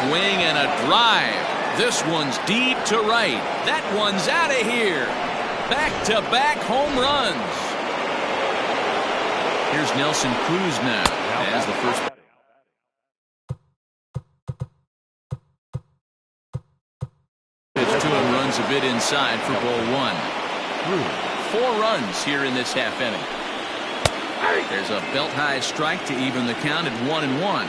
swing and a drive. This one's deep to right. That one's out of here. Back-to-back home runs. Here's Nelson Cruz now as the first. Pitch to him, runs a bit inside for ball 1. 4 runs here in this half inning. There's a belt-high strike to even the count at 1-1.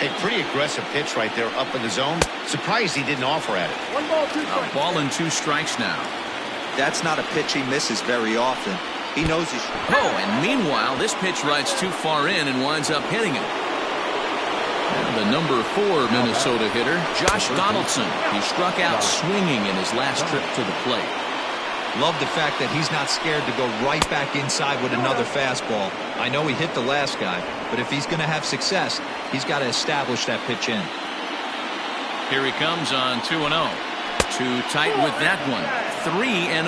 A pretty aggressive pitch right there up in the zone. Surprised he didn't offer at it. 1 ball, 2 strikes. A ball and 2 strikes now. That's not a pitch he misses very often. He knows he's... Oh, and meanwhile, this pitch rides too far in and winds up hitting him. And the number 4 Minnesota hitter, Josh Donaldson. He struck out swinging in his last trip to the plate. Love the fact that he's not scared to go right back inside with another fastball. I know he hit the last guy, but if he's going to have success, he's got to establish that pitch in. Here he comes on 2-0. Too tight with that one. 3-0.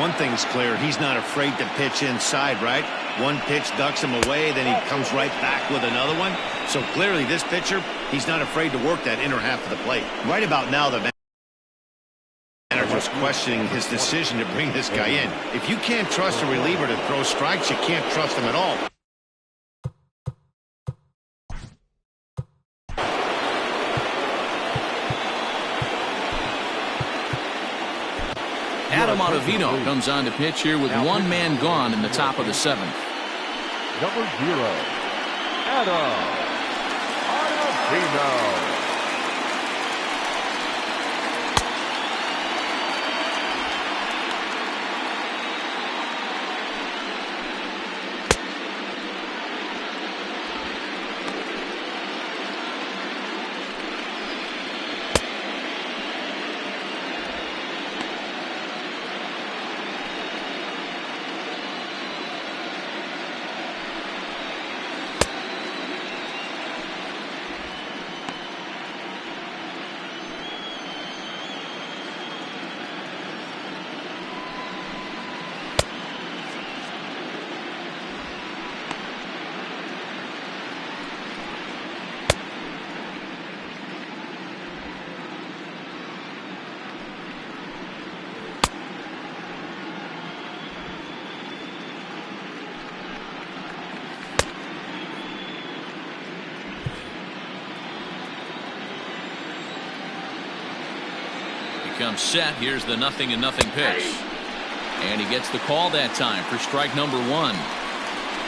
One thing's clear, he's not afraid to pitch inside, right? One pitch ducks him away, then he comes right back with another one. So clearly this pitcher, he's not afraid to work that inner half of the plate. Right about now, the manager's questioning his decision to bring this guy in. If you can't trust a reliever to throw strikes, you can't trust him at all. Adam Ottavino comes on to pitch here with 1 man gone in the top of the 7th. Number 0, Adam Ottavino. Comes set. Here's the 0-0 pitch. And he gets the call that time for strike number 1.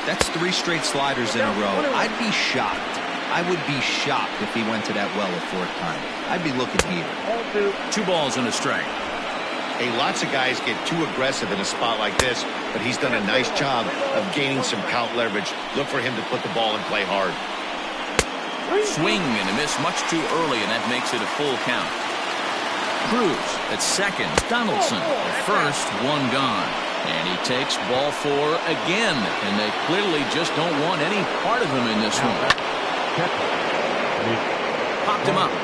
That's 3 straight sliders in a row. I'd be shocked. I would be shocked if he went to that well a 4th time. I'd be looking here. 2 balls and a strike. Hey, lots of guys get too aggressive in a spot like this, but he's done a nice job of gaining some count leverage. Look for him to put the ball in play hard. Swing and a miss much too early, and that makes it a full count. Cruz at second. Donaldson at first, one gone. And he takes ball 4 again, and they clearly just don't want any part of him in this one. Popped him up.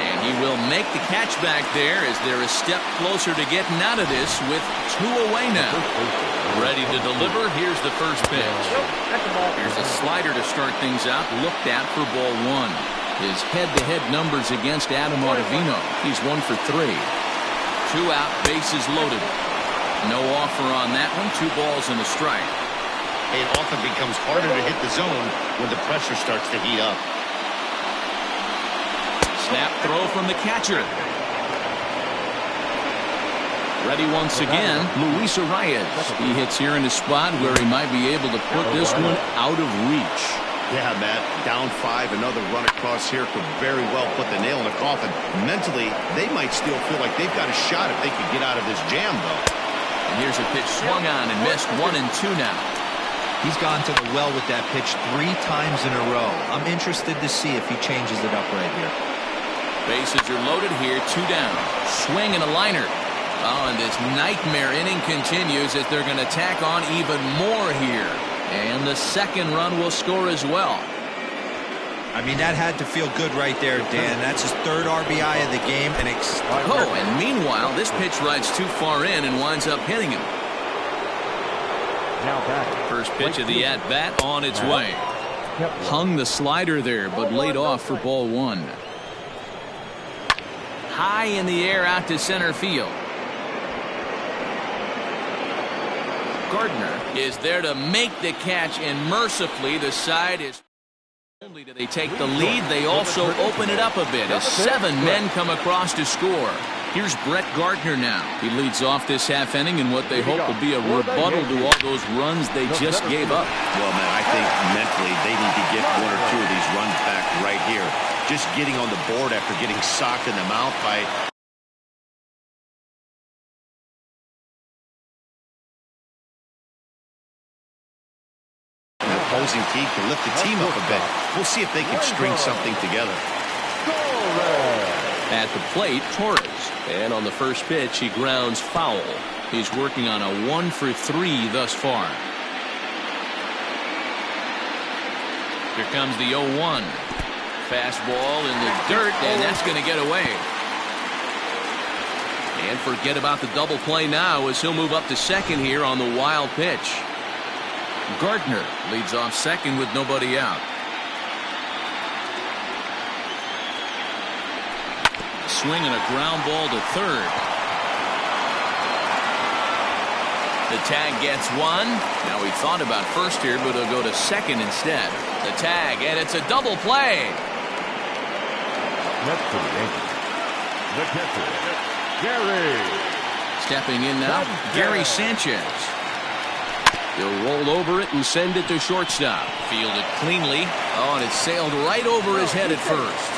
And he will make the catch back there as they're a step closer to getting out of this with 2 away now. Ready to deliver. Here's the first pitch. Here's a slider to start things out. Looked at for ball 1. His head-to-head numbers against Adam Ottavino. He's 1 for 3. 2 out, bases loaded. No offer on that one. 2 balls and a strike. It often becomes harder to hit the zone when the pressure starts to heat up. Snap throw from the catcher. Ready once again, Luis Arias. He hits here in a spot where he might be able to put this one out of reach. Yeah, Matt, down 5, another run across here could very well put the nail in the coffin. Mentally, they might still feel like they've got a shot if they could get out of this jam, though. And here's a pitch swung on and missed. 1 and 2 now. He's gone to the well with that pitch 3 times in a row. I'm interested to see if he changes it up right here. Bases are loaded here, 2 down. Swing and a liner. Oh, and this nightmare inning continues as they're going to tack on even more here. And the second run will score as well. I mean, that had to feel good right there, Dan. That's his 3rd RBI of the game. And meanwhile, this pitch rides too far in and winds up hitting him. First pitch of the at-bat on its way. Hung the slider there, but laid off for ball 1. High in the air out to center field. Gardner is there to make the catch, and mercifully the side is. Only do they take the lead, they also open it up a bit as 7 men come across to score. Here's Brett Gardner now. He leads off this half inning in what they hope will be a rebuttal to all those runs they just gave up. Well, man, I think mentally they need to get 1 or 2 of these runs back right here. Just getting on the board after getting socked in the mouth by opposing team can lift the team up a bit. We'll see if they can string something together. At the plate, Torres. And on the first pitch, he grounds foul. He's working on a 1 for 3 thus far. Here comes the 0-1. Fastball in the dirt, and that's going to get away. And forget about the double play now as he'll move up to second here on the wild pitch. Gardner leads off second with nobody out. Swing and a ground ball to third. The tag gets 1. Now he thought about first here, but he'll go to second instead. The tag, and it's a double play. Next to the Yankees, the catcher, Gary. Stepping in now, Gary Sanchez. He'll roll over it and send it to shortstop. Fielded cleanly. Oh, and it sailed right over his head at first.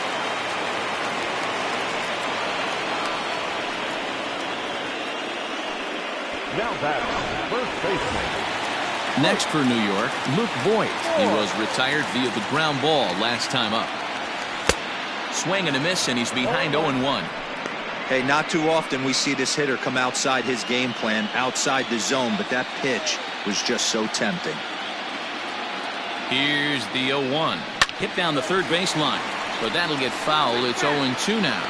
Now batting, first baseman. Next for New York, Luke Voigt. He was retired via the ground ball last time up. Swing and a miss, and he's behind 0-1. Hey, not too often we see this hitter come outside his game plan, outside the zone, but that pitch was just so tempting. Here's the 0-1. Hit down the third baseline, but that'll get foul. It's 0-2 now.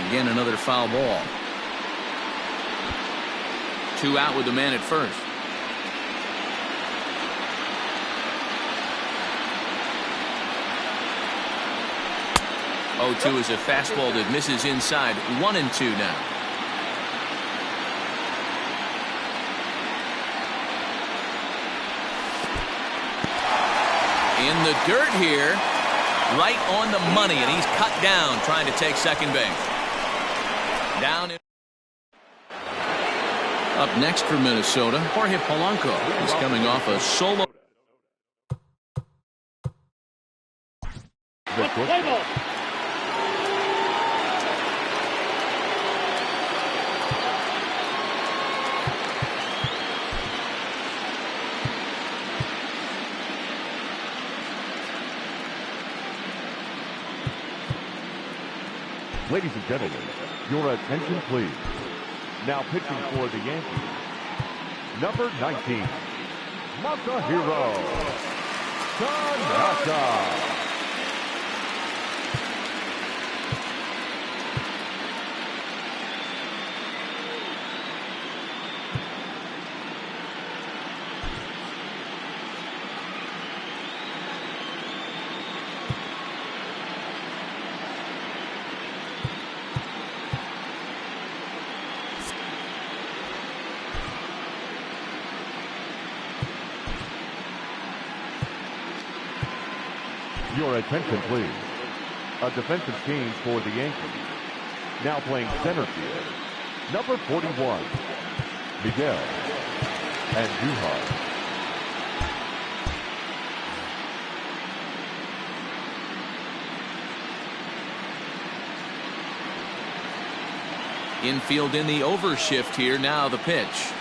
Again, another foul ball. 2 out with the man at first. 0-2 is a fastball that misses inside. 1-2 now. In the dirt here, right on the money, and he's cut down trying to take second base. Down in. Up next for Minnesota, Jorge Polanco. He's coming off a solo. Ladies and gentlemen, your attention please. Now pitching for the Yankees, number 19, Masahiro Tanaka. Your attention, please. A defensive change for the Yankees. Now playing center field, number 41, Miguel Andujar. Infield in the overshift here. Now the pitch.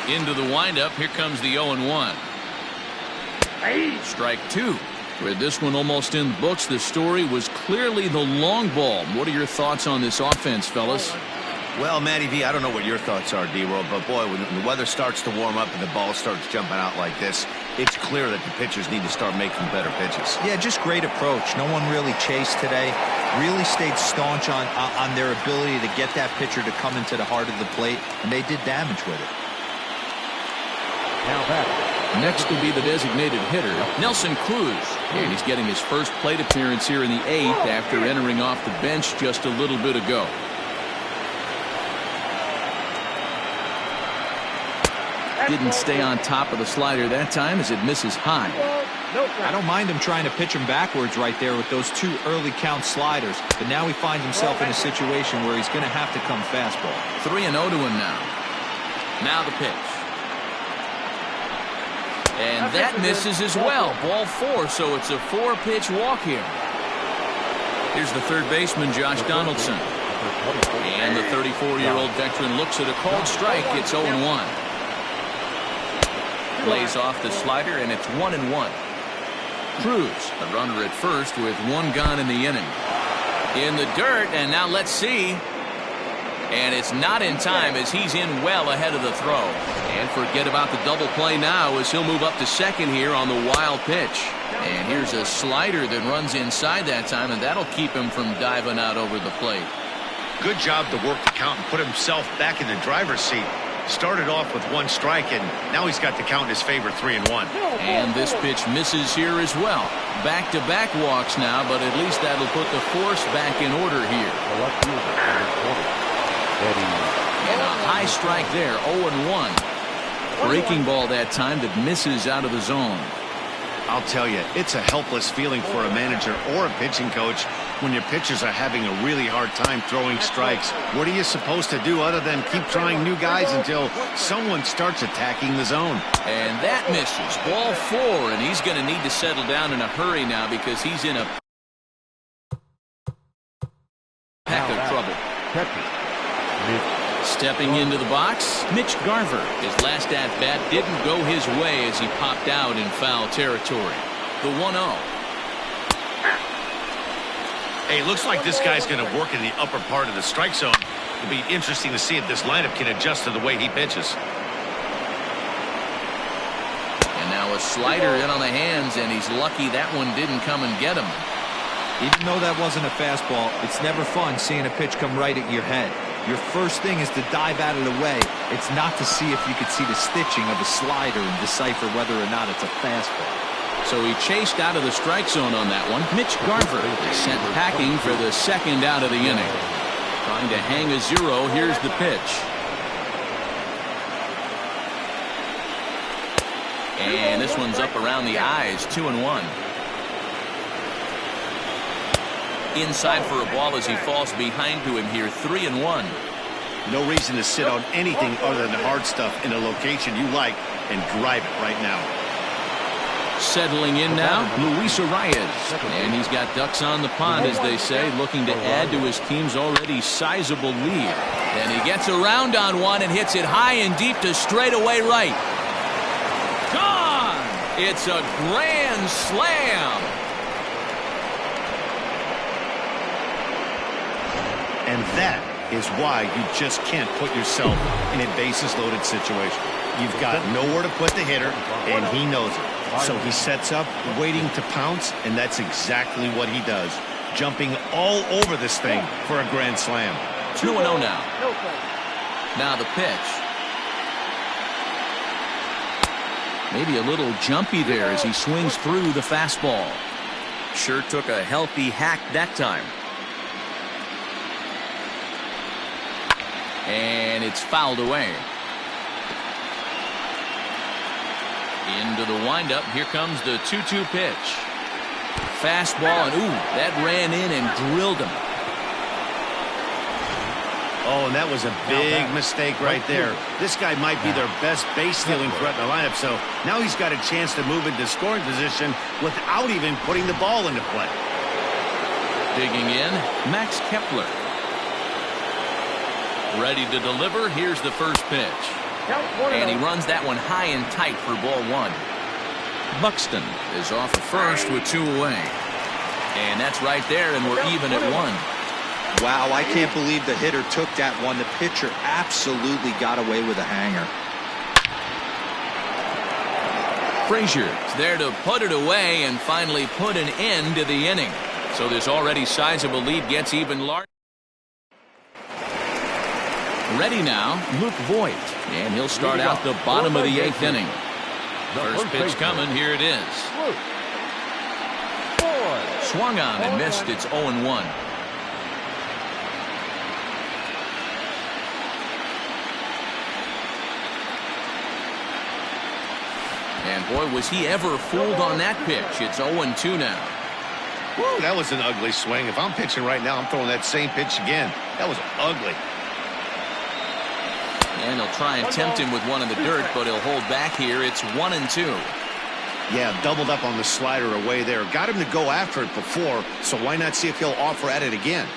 Into the windup. Here comes the 0-1. Strike two. With this one almost in the books, the story was clearly the long ball. What are your thoughts on this offense, fellas? Well, Matty V, I don't know what your thoughts are, D-World, but boy, when the weather starts to warm up and the ball starts jumping out like this, it's clear that the pitchers need to start making better pitches. Yeah, just great approach. No one really chased today. Really stayed staunch on their ability to get that pitcher to come into the heart of the plate, and they did damage with it. Now back. Next will be the designated hitter, Nelson Cruz. And he's getting his first plate appearance here in the 8th after entering off the bench just a little bit ago. Didn't stay on top of the slider that time as it misses high. I don't mind him trying to pitch him backwards right there with those two early count sliders, but now he finds himself in a situation where he's going to have to come fastball. 3-0 to him now. Now the pitch. And that misses as well. Ball 4, so it's a 4-pitch walk here. Here's the third baseman, Josh Donaldson. And the 34-year-old veteran looks at a called strike. It's 0-1. Plays off the slider, and it's 1-1. Cruz, the runner at first with one gone in the inning. In the dirt, and now let's see. And it's not in time as he's in well ahead of the throw. And forget about the double play now as he'll move up to second here on the wild pitch. And here's a slider that runs inside that time, and that'll keep him from diving out over the plate. Good job to work the count and put himself back in the driver's seat. Started off with 1 strike, and now he's got the count in his favor, 3-1. And this pitch misses here as well. Back-to-back walks now, but at least that'll put the force back in order here. And a high strike there, 0-1. Breaking ball that time that misses out of the zone. I'll tell you, it's a helpless feeling for a manager or a pitching coach when your pitchers are having a really hard time throwing strikes. What are you supposed to do other than keep trying new guys until someone starts attacking the zone? And that misses. Ball 4, and he's going to need to settle down in a hurry now because he's in a peck of trouble. Stepping into the box, Mitch Garver. His last at-bat didn't go his way as he popped out in foul territory. The 1-0. Hey, looks like this guy's going to work in the upper part of the strike zone. It'll be interesting to see if this lineup can adjust to the way he pitches. And now a slider in on the hands, and he's lucky that one didn't come and get him. Even though that wasn't a fastball, it's never fun seeing a pitch come right at your head. Your first thing is to dive out of the way. It's not to see if you could see the stitching of a slider and decipher whether or not it's a fastball. So he chased out of the strike zone on that one. Mitch Garver is sent packing for the second out of the inning. Trying to hang a 0. Here's the pitch. And this one's up around the eyes. 2-1. Inside for a ball as he falls behind to him here. 3-1. No reason to sit on anything other than hard stuff in a location you like and drive it right now. Settling in now, Luis Arias. And he's got ducks on the pond, as they say, looking to add to his team's already sizable lead. And he gets around on one and hits it high and deep to straightaway right. Gone! It's a grand slam. And that is why you just can't put yourself in a bases-loaded situation. You've got nowhere to put the hitter, and he knows it. So he sets up, waiting to pounce, and that's exactly what he does. Jumping all over this thing for a grand slam. 2-0 now. Now the pitch. Maybe a little jumpy there as he swings through the fastball. Sure took a healthy hack that time. And it's fouled away. Into the windup. Here comes the 2-2 pitch. Fastball, and ooh, that ran in and drilled him. Oh, and that was a big mistake right there. This guy might be their best base-stealing threat in the lineup, so now he's got a chance to move into scoring position without even putting the ball into play. Digging in, Max Kepler. Ready to deliver. Here's the first pitch. And he runs that one high and tight for ball one. Buxton is off the first with 2 away. And that's right there, and we're even at 1. Wow, I can't believe the hitter took that one. The pitcher absolutely got away with a hanger. Frazier's there to put it away and finally put an end to the inning. So this already sizable lead gets even larger. Ready now, Luke Voigt, and he'll start out the bottom of the 8th inning. First pitch coming, here it is. Swung on and missed, it's 0-1. And boy, was he ever fooled on that pitch. It's 0-2 now. Woo, that was an ugly swing. If I'm pitching right now, I'm throwing that same pitch again. That was ugly. And he'll try and tempt him with one in the dirt, but he'll hold back here. It's 1-2. Yeah, doubled up on the slider away there. Got him to go after it before, so why not see if he'll offer at it again?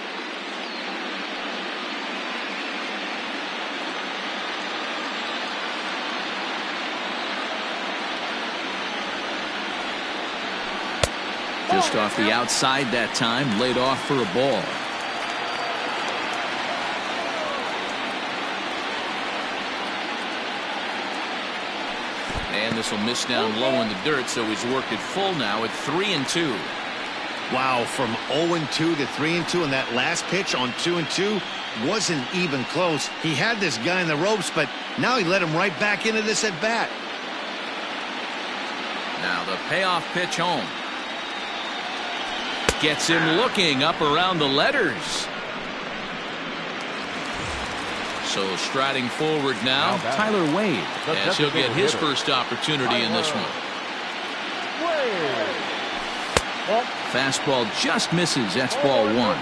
Just off the outside that time, laid off for a ball. And this will miss down low in the dirt, so he's worked it full now at 3-2. Wow, from 0-2 to 3-2, and that last pitch on 2-2 wasn't even close. He had this guy in the ropes, but now he let him right back into this at bat. Now the payoff pitch home. Gets him looking up around the letters. So striding forward now, Tyler Wade, as he'll get his first opportunity in this one. Fastball just misses. That's ball one.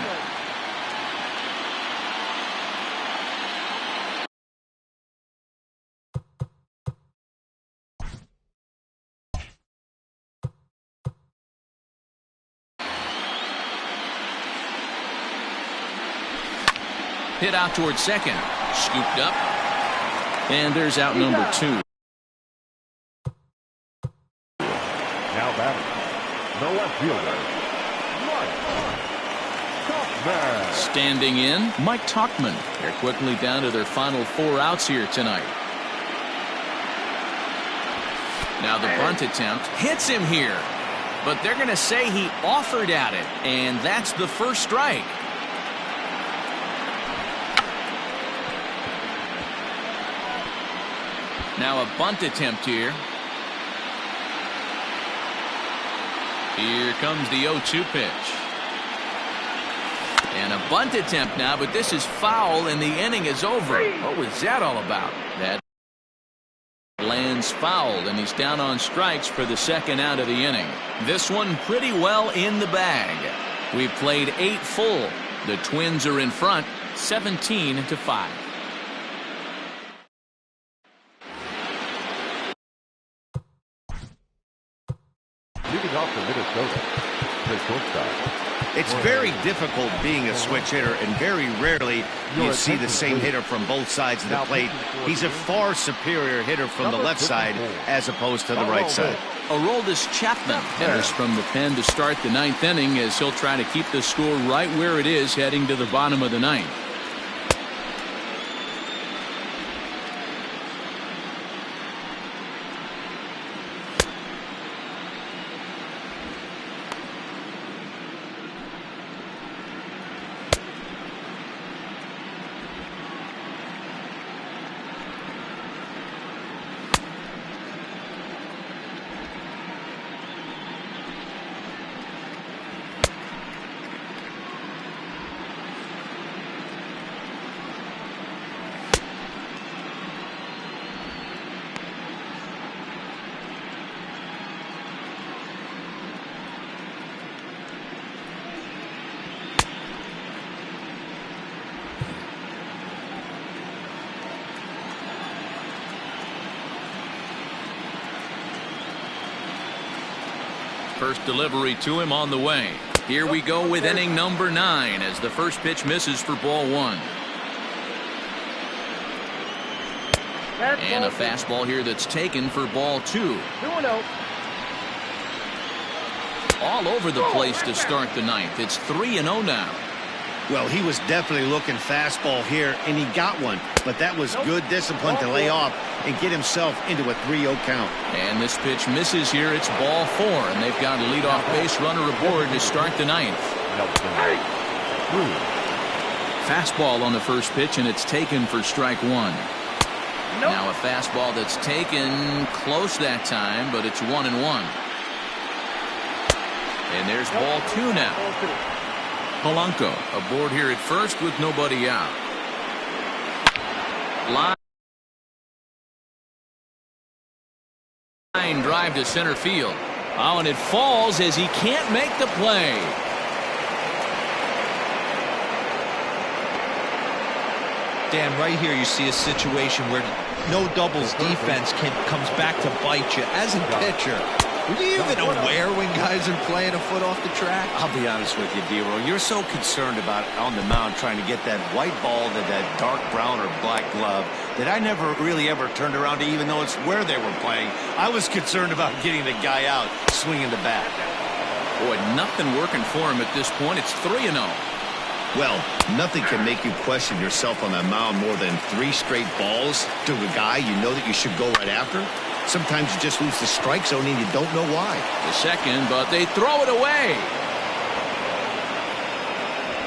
Hit out towards second. Scooped up. And there's out number 2. Now batting, the left fielder, Mike Tauchman. Standing in, Mike Tauchman. They're quickly down to their final 4 outs here tonight. Now the bunt attempt hits him here. But they're going to say he offered at it. And that's the first strike. Now a bunt attempt here. Here comes the 0-2 pitch. And a bunt attempt now, but this is foul and the inning is over. What was that all about? That lands fouled and he's down on strikes for the second out of the inning. This one pretty well in the bag. We've played 8 full. The Twins are in front, 17-5. Leading off the Minnesota, the shortstop. It's very difficult being a switch hitter, and very rarely you see the same hitter from both sides of the plate. He's a far superior hitter from the left side as opposed to the right side. Aroldis Chapman enters from the pen to start the ninth inning as he'll try to keep the score right where it is heading to the bottom of the ninth. First delivery to him on the way. Here we go with inning number 9 as the first pitch misses for ball 1. And a fastball here that's taken for ball 2. 2-0. All over the place to start the ninth. It's 3-0 now. Well, he was definitely looking fastball here, and he got one. But that was good discipline to lay off and get himself into a 3-0 count. And this pitch misses here. It's ball 4, and they've got a leadoff base runner aboard to start the ninth. Fastball on the first pitch, and it's taken for strike 1. Now a fastball that's taken close that time, but it's 1-1. And there's ball 2 now. Polanco aboard here at first with nobody out. Line drive to center field. Oh, and it falls as he can't make the play. Dan, right here you see a situation where no doubles defense comes back to bite you. As a pitcher, are you even aware when guys are playing a foot off the track? I'll be honest with you, D-Roll. You're so concerned about on the mound trying to get that white ball to that dark brown or black glove that I never really ever turned around to even know it's where they were playing. I was concerned about getting the guy out swinging the bat. Boy, nothing working for him at this point. It's 3-0. Well, nothing can make you question yourself on the mound more than 3 straight balls to a guy you know that you should go right after. Sometimes you just lose the strike zone and you don't know why. The second, but they throw it away.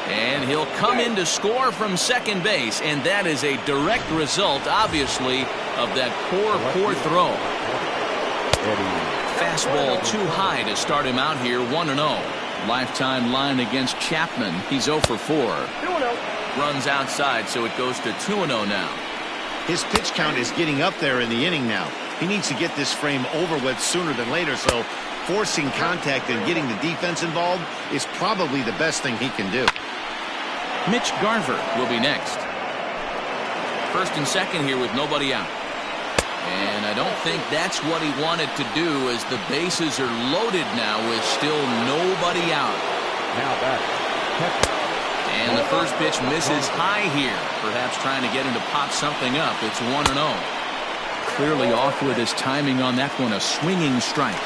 And he'll come in to score from second base, and that is a direct result, obviously, of that poor throw. Fastball too high to start him out here, 1-0. Lifetime line against Chapman. He's 0 for 4. 2-0. Runs outside, so it goes to 2-0 now. His pitch count is getting up there in the inning now. He needs to get this frame over with sooner than later, so forcing contact and getting the defense involved is probably the best thing he can do. Mitch Garver will be next. First and second here with nobody out. And I don't think that's what he wanted to do as the bases are loaded now with still nobody out. Now back. And the first pitch misses high here. Perhaps trying to get him to pop something up. It's 1-0. Clearly off with his timing on that one. A swinging strike.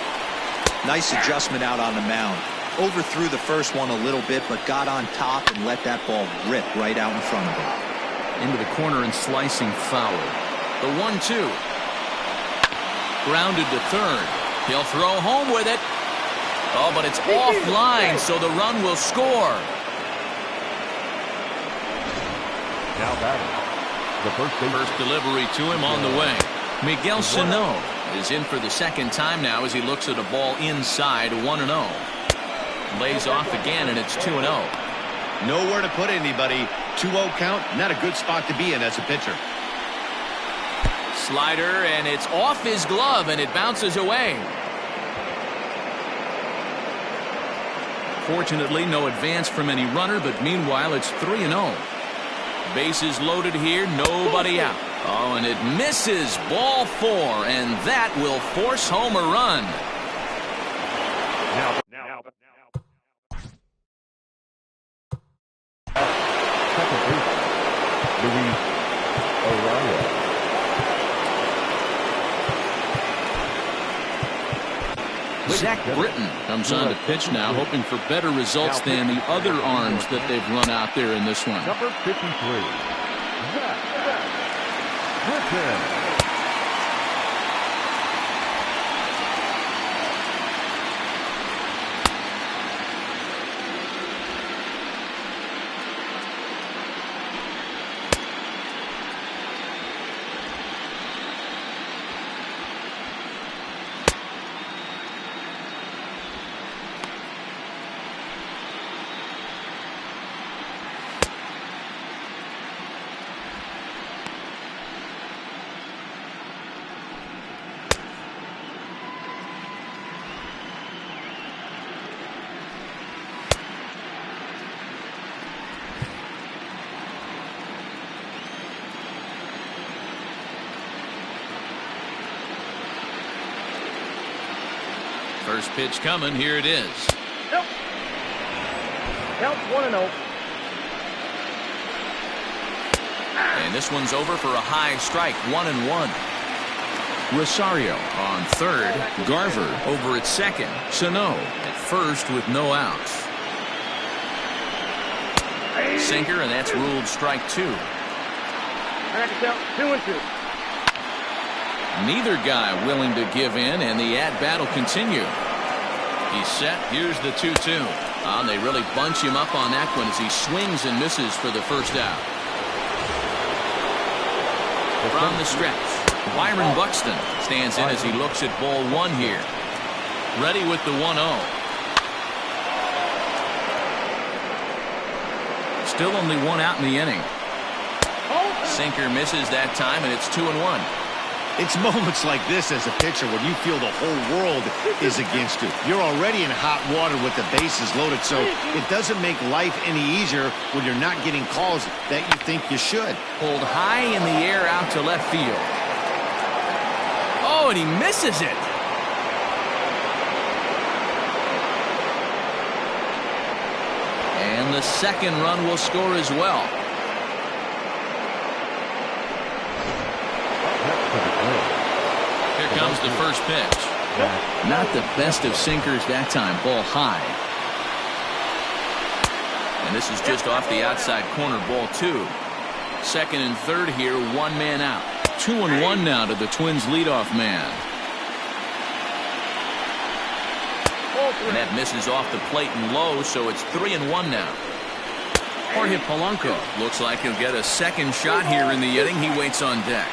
Nice adjustment out on the mound. Overthrew the first one a little bit, but got on top and let that ball rip right out in front of him. Into the corner and slicing foul. The 1-2. Grounded to third. He'll throw home with it. Oh, but it's offline, so the run will score. Now batting. The first delivery to him on the way. Miguel Sano is in for the second time now as he looks at a ball inside, 1-0. Lays off again, and it's 2-0. Nowhere to put anybody. 2-0 count, not a good spot to be in as a pitcher. Slider, and it's off his glove, and it bounces away. Fortunately, no advance from any runner, but meanwhile, it's 3-0. Bases loaded here, nobody out. Oh, and it misses, ball 4, and that will force home a run. Now. Second base, Luis Arraez. Zach Britton comes on to pitch now, hoping for better results than the other arms that they've run out there in this one. Number 53, Zach Britton. First pitch coming. Here it is. Nope. Count 1-0. And this one's over for a high strike. 1-1. Rosario on third. Garver over at second. Sano at first with no outs. Sinker, and that's ruled strike 2. I got to count 2-2. Neither guy willing to give in, and the at-bat will continue. He's set. Here's the 2-2. And they really bunch him up on that one as he swings and misses for the first out. From the stretch, Byron Buxton stands in as he looks at ball 1 here. Ready with the 1-0. Still only 1 out in the inning. Sinker misses that time, and it's 2-1. It's moments like this as a pitcher when you feel the whole world is against you. You're already in hot water with the bases loaded, so it doesn't make life any easier when you're not getting calls that you think you should. Pulled high in the air out to left field. Oh, and he misses it. And the second run will score as well. Here comes the first pitch. Not the best of sinkers that time. Ball high. And this is just off the outside corner. Ball 2. Second and third here. 1 man out. 2-1 now to the Twins leadoff man. And that misses off the plate and low, so it's 3-1 now. Jorge Polanco looks like he'll get a second shot here in the inning. He waits on deck.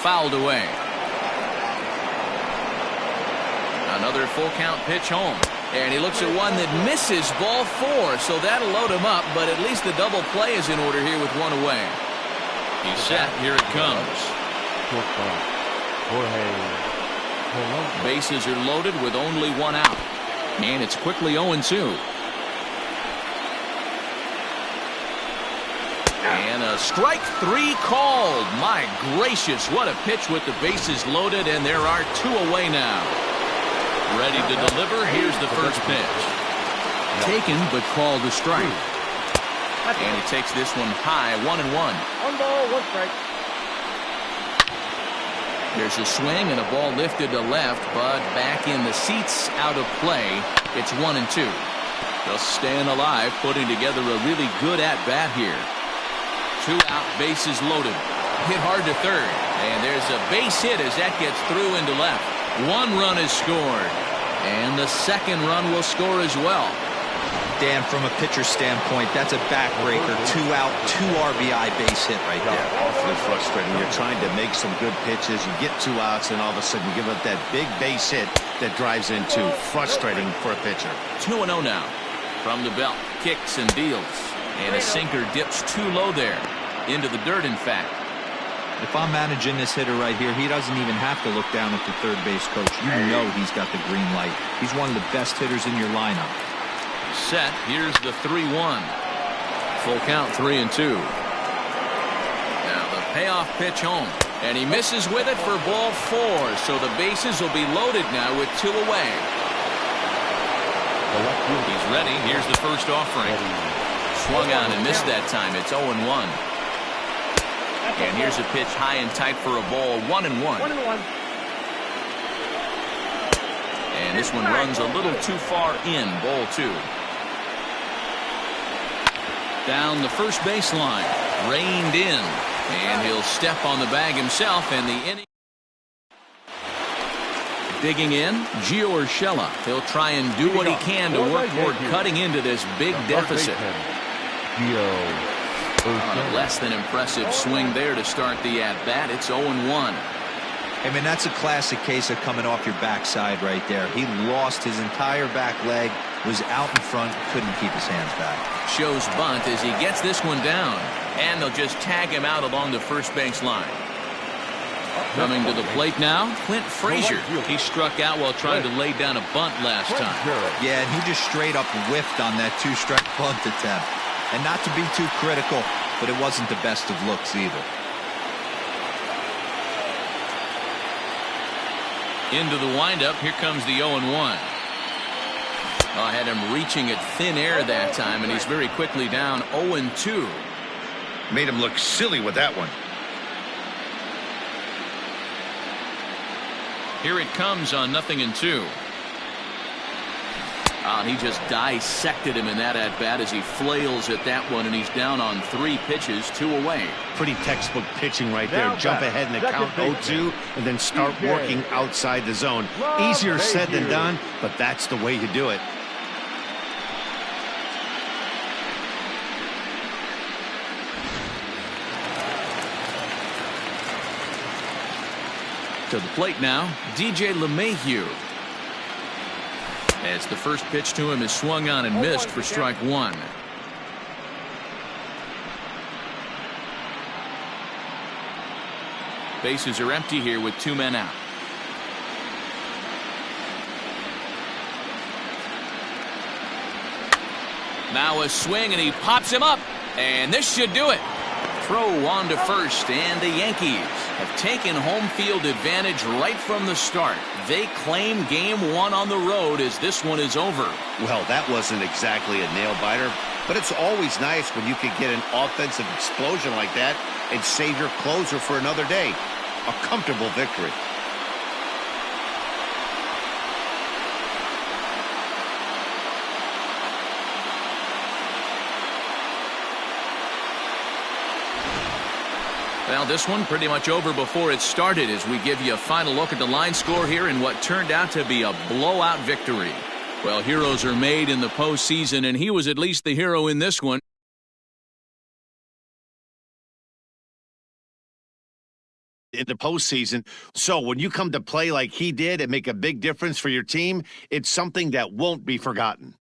Fouled away. Another full count pitch home. And he looks at one that misses, ball 4. So that'll load him up, but at least the double play is in order here with 1 away. He's set. Here it comes. Bases are loaded with only 1 out. And it's quickly 0-2. And a strike 3 called. My gracious, what a pitch with the bases loaded, and there are 2 away now. Ready to deliver. Here's the first pitch. Taken, but called a strike. And he takes this one high. 1-1. 1 ball, 1 strike. There's a swing and a ball lifted to left, but back in the seats, out of play. It's 1-2. Just staying alive, putting together a really good at-bat here. 2 out, bases loaded. Hit hard to third. And there's a base hit as that gets through into left. 1 run is scored. And the second run will score as well. Dan, from a pitcher standpoint, that's a backbreaker. 2 out, 2 RBI base hit right there. Awfully frustrating. You're trying to make some good pitches. You get 2 outs, and all of a sudden you give up that big base hit that drives into frustrating for a pitcher. 2-0 now. From the belt, kicks and deals. And a sinker dips too low there. Into the dirt, in fact. If I'm managing this hitter right here, he doesn't even have to look down at the third base coach. You know he's got the green light. He's one of the best hitters in your lineup. Set. Here's the 3-1. Full count, 3-2. Now the payoff pitch home. And he misses with it for ball 4. So the bases will be loaded now with 2 away. He's ready. Here's the first offering. Swung on and missed that time. It's 0-1. And here's a pitch high and tight for a ball. 1-1. 1-1. And this one runs a little too far in, ball 2. Down the first baseline, reined in, and he'll step on the bag himself, and the inning. Digging in, Gio Urshela. He'll try and do what he can to work toward cutting into this big deficit. A less than impressive swing there to start the at-bat. It's 0-1. I mean, that's a classic case of coming off your backside right there. He lost his entire back leg, was out in front, couldn't keep his hands back. Shows bunt as he gets this one down, and they'll just tag him out along the first base line. Coming to the plate now, Clint Frazier. He struck out while trying to lay down a bunt last time. Yeah, and he just straight up whiffed on that 2-strike bunt attempt. And not to be too critical, but it wasn't the best of looks either. Into the windup, here comes the 0-1. I had him reaching at thin air that time, and he's very quickly down 0-2. Made him look silly with that one. Here it comes on 0-2. He just dissected him in that at-bat as he flails at that one, and he's down on 3 pitches, 2 away. Pretty textbook pitching right there. Jump ahead in the count 0-2 and then start working outside the zone. Easier said than done, but that's the way you do it. To the plate now, DJ LeMahieu. As the first pitch to him is swung on and missed for strike 1. Bases are empty here with 2 men out. Now a swing, and he pops him up, and this should do it. Throw on to first, and the Yankees have taken home field advantage right from the start. They claim game 1 on the road as this one is over. Well, that wasn't exactly a nail-biter, but it's always nice when you can get an offensive explosion like that and save your closer for another day. A comfortable victory. Well, this one pretty much over before it started as we give you a final look at the line score here in what turned out to be a blowout victory. Well, heroes are made in the postseason, and he was at least the hero in this one. In the postseason. So when you come to play like he did and make a big difference for your team, it's something that won't be forgotten.